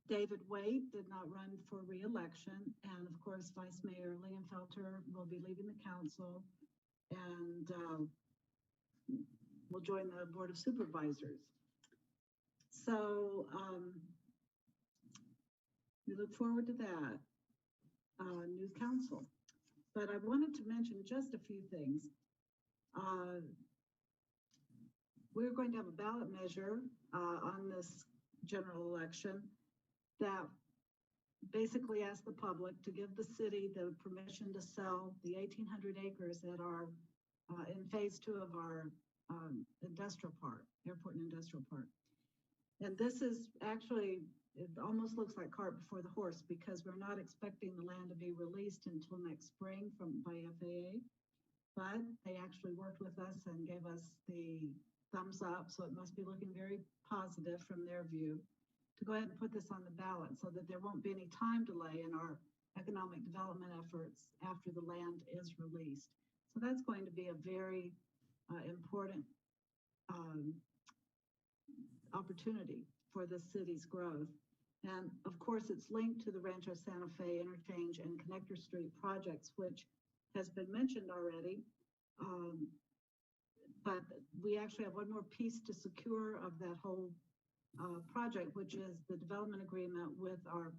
S1: David Waite did not run for re-election, and of course, Vice Mayor Lingenfelter will be leaving the council and will join the Board of Supervisors. So we look forward to that. New council. But I wanted to mention just a few things. We're going to have a ballot measure on this general election that basically asks the public to give the city the permission to sell the 1,800 acres that are in phase 2 of our industrial park, airport and industrial park. And this is actually, it almost looks like cart before the horse, because we're not expecting the land to be released until next spring by FAA. But they actually worked with us and gave us the thumbs up, so it must be looking very positive from their view to go ahead and put this on the ballot so that there won't be any time delay in our economic development efforts after the land is released. So that's going to be a very important opportunity for the city's growth. And of course, it's linked to the Rancho Santa Fe Interchange and Connector Street projects, which has been mentioned already. But we actually have one more piece to secure of that whole project, which is the development agreement with our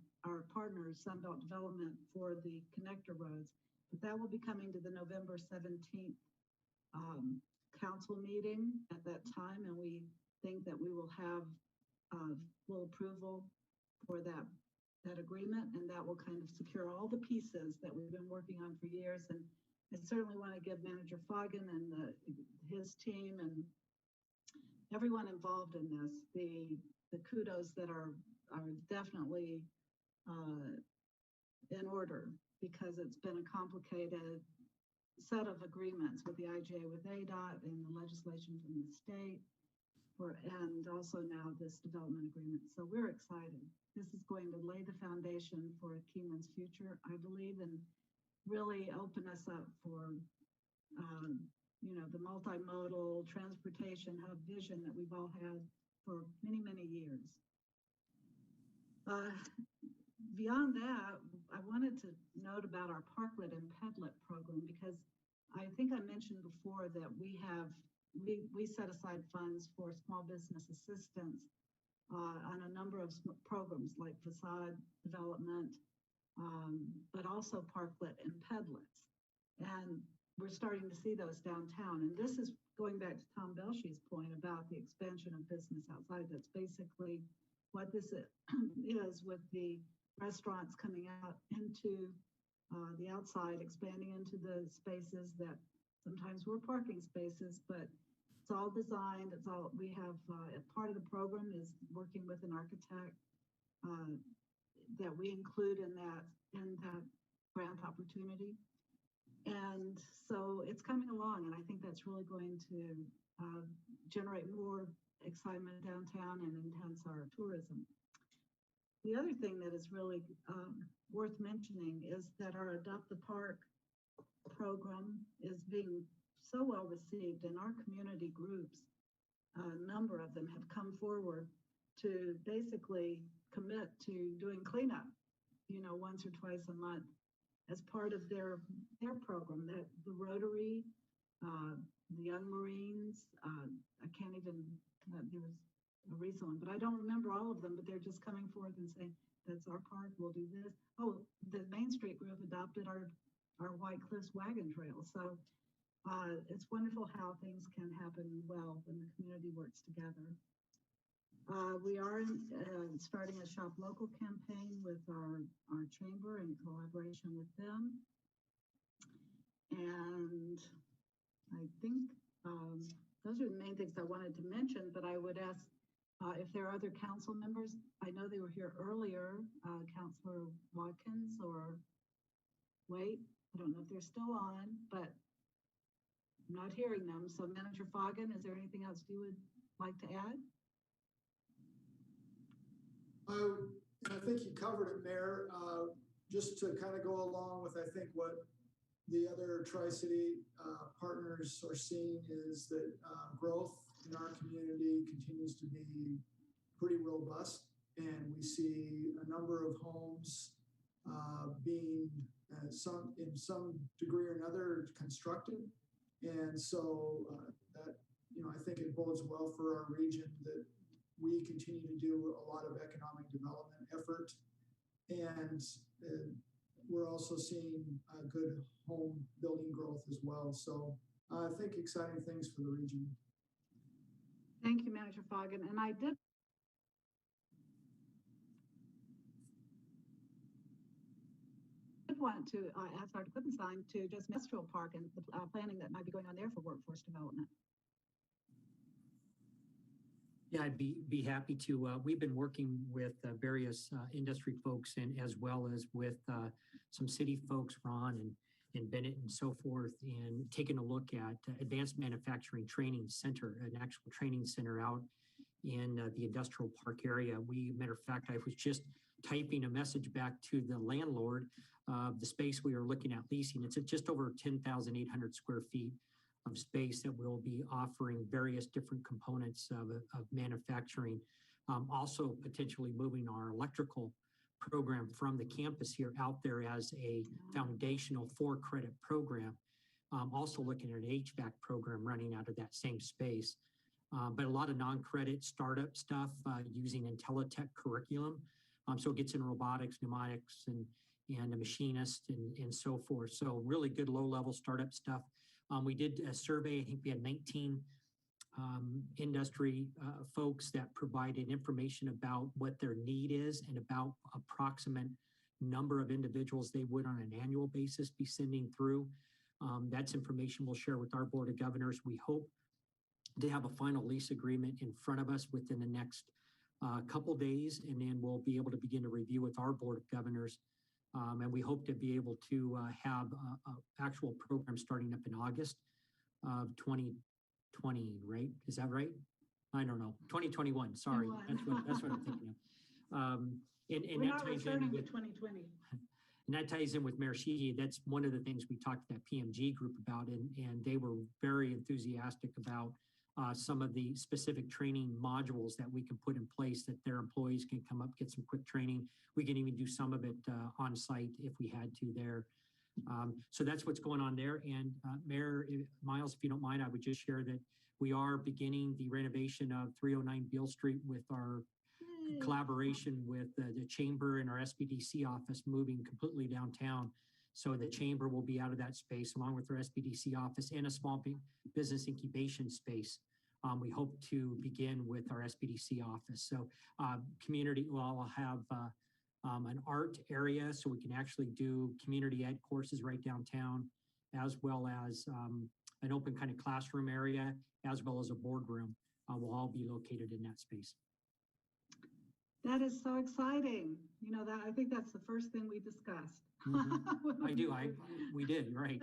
S1: partners, Sunbelt Development, for the connector roads. But that will be coming to the November 17th council meeting at that time, and we think that we will have full approval for that agreement, and that will kind of secure all the pieces that we've been working on for years. And I certainly want to give Manager Foggin and his team and everyone involved in this the kudos that are definitely in order, because it's been a complicated set of agreements with the IGA, with ADOT, and the legislation from the state, and also now this development agreement. So we're excited. This is going to lay the foundation for Kingman's future, I believe, and really open us up for the multimodal transportation hub vision that we've all had for many, many years. Beyond that, I wanted to note about our Parklet and Pedlet program, because I think I mentioned before that we set aside funds for small business assistance on a number of programs like facade development, but also Parklet and Pedlets. And we're starting to see those downtown. And this is going back to Tom Belshey's point about the expansion of business outside. That's basically what this is, with the restaurants coming out into the outside, expanding into the spaces that sometimes were parking spaces, but it's all designed. It's all, we have, part of the program is working with an architect that we include in that grant opportunity. And so it's coming along, and I think that's really going to generate more excitement downtown and enhance our tourism. The other thing that is really worth mentioning is that our Adopt the Park program is being so well received, and our community groups, a number of them have come forward to basically commit to doing cleanup, once or twice a month as part of their program. That the Rotary, the Young Marines, I can't even, there was a recent one, but I don't remember all of them, but they're just coming forward and saying, that's our park, we'll do this. Oh, the Main Street group adopted our White Cliffs wagon trail. So it's wonderful how things can happen well when the community works together. We are starting a Shop Local campaign with our chamber in collaboration with them. And I think those are the main things I wanted to mention, but I would ask if there are other council members. I know they were here earlier, Councilor Watkins or Wait, I don't know if they're still on, but I'm not hearing them. So Manager Foggin, is there anything else you would like to add?
S18: I think you covered it, Mayor. Just to kind of go along with, I think, what the other Tri-City partners are seeing is that growth in our community continues to be pretty robust, and we see a number of homes being in some degree or another constructed. And so that, I think it bodes well for our region that we continue to do a lot of economic development effort. And we're also seeing good home building growth as well. So I think exciting things for the region.
S1: Thank you, Manager Foggin. And I did want to ask Dr. Klippenstein to just industrial park and the planning that might be going on there for workforce development.
S12: Yeah, I'd be happy to. We've been working with various industry folks and as well as with some city folks, Ron and Bennett and so forth, and taking a look at Advanced Manufacturing Training Center, an actual training center out in the industrial park area. Matter of fact, I was just typing a message back to the landlord of the space we are looking at leasing. It's at just over 10,800 square feet of space that will be offering various different components of manufacturing. Also potentially moving our electrical program from the campus here out there as a foundational 4-credit program. Also looking at an HVAC program running out of that same space. But a lot of non-credit startup stuff using IntelliTech curriculum. So it gets in robotics, pneumatics, and a machinist and so forth. So really good low-level startup stuff. We did a survey. I think we had 19 industry folks that provided information about what their need is and about approximate number of individuals they would on an annual basis be sending through. That's information we'll share with our Board of Governors. We hope to have a final lease agreement in front of us within the next couple days, and then we'll be able to begin to review with our Board of Governors. And we hope to be able to have an actual program starting up in August of 2020, right? Is that right? I don't know. 2021, sorry. That's what I'm thinking of. And
S1: We're
S12: that
S1: not
S12: ties in
S1: returning to
S12: with
S1: 2020.
S12: And that ties in with Mayor Sheehy. That's one of the things we talked to that PMG group about, and they were very enthusiastic about some of the specific training modules that we can put in place that their employees can come up, get some quick training. We can even do some of it on site if we had to there. So that's what's going on there. And Mayor Miles, if you don't mind, I would just share that we are beginning the renovation of 309 Beale Street with our collaboration with the Chamber and our SBDC office moving completely downtown. So the Chamber will be out of that space along with our SBDC office and a small business incubation space. We hope to begin with our SBDC office. So community will have an art area so we can actually do community ed courses right downtown, as well as an open kind of classroom area, as well as a boardroom will all be located in that space.
S1: That is so exciting. You know, that I think that's the first thing we discussed.
S12: Mm-hmm. I do. We did, right.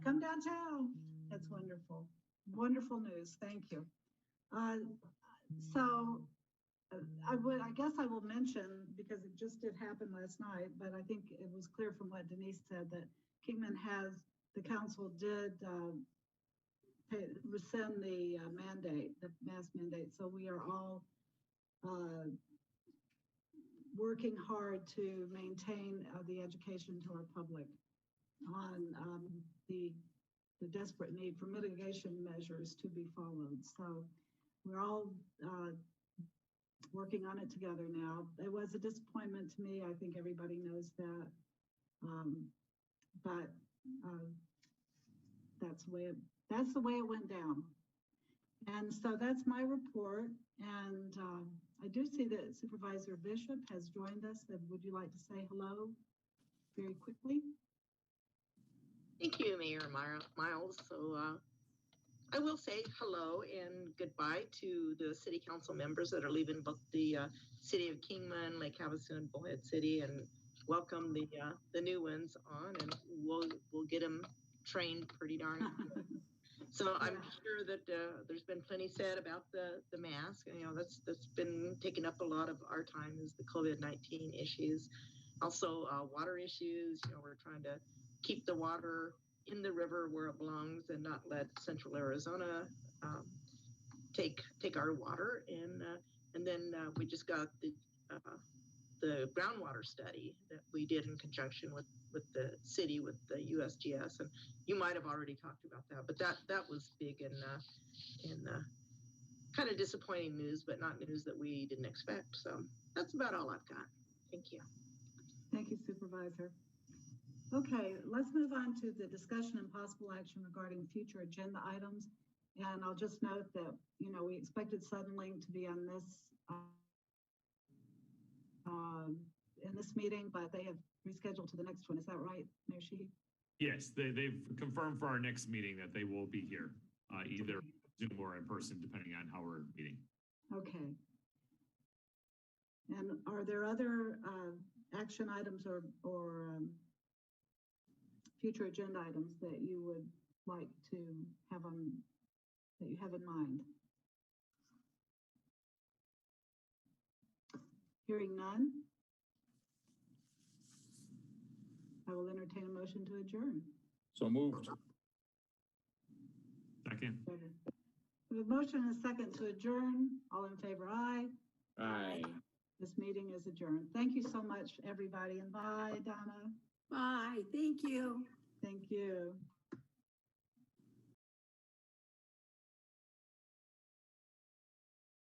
S1: Come downtown. That's wonderful. Wonderful news. Thank you. I guess I will mention, because it just did happen last night, but I think it was clear from what Denise said that Kingman the council did rescind the mandate, the mask mandate. So we are all working hard to maintain the education to our public on the desperate need for mitigation measures to be followed. So we're all working on it together now. It was a disappointment to me. I think everybody knows that. But that's the way it went down. And so that's my report. And I do see that Supervisor Bishop has joined us. And would you like to say hello very quickly?
S21: Thank you, Mayor Miles. So I will say hello and goodbye to the city council members that are leaving both the city of Kingman, Lake Havasu, and Bullhead City, and welcome the new ones on, and we'll get them trained pretty darn good. So I'm sure that there's been plenty said about the mask. You know, that's been taking up a lot of our time, is the COVID-19 issues. Also water issues. You know, we're trying to keep the water in the river where it belongs and not let Central Arizona take our water. And then we just got the groundwater study that we did in conjunction with the city, with the USGS, and you might have already talked about that, but that was big and kind of disappointing news, but not news that we didn't expect. So that's about all I've got. Thank you.
S1: Thank you, Supervisor. Okay, let's move on to the discussion and possible action regarding future agenda items. And I'll just note that, we expected Suddenlink to be on this, in this meeting, but they have rescheduled to the next one. Is that right, Mayor Sheehy?
S9: Yes, they've confirmed for our next meeting that they will be here, either Zoom or in person, depending on how we're meeting.
S1: Okay. And are there other action items or future agenda items that you would like to have on, that you have in mind? Hearing none, I will entertain a motion to adjourn.
S10: So moved.
S9: Second.
S1: We have a motion and a second to adjourn. All in favor, aye.
S10: Aye.
S1: This meeting is adjourned. Thank you so much, everybody, and bye, Donna.
S15: Bye, thank you.
S1: Thank you.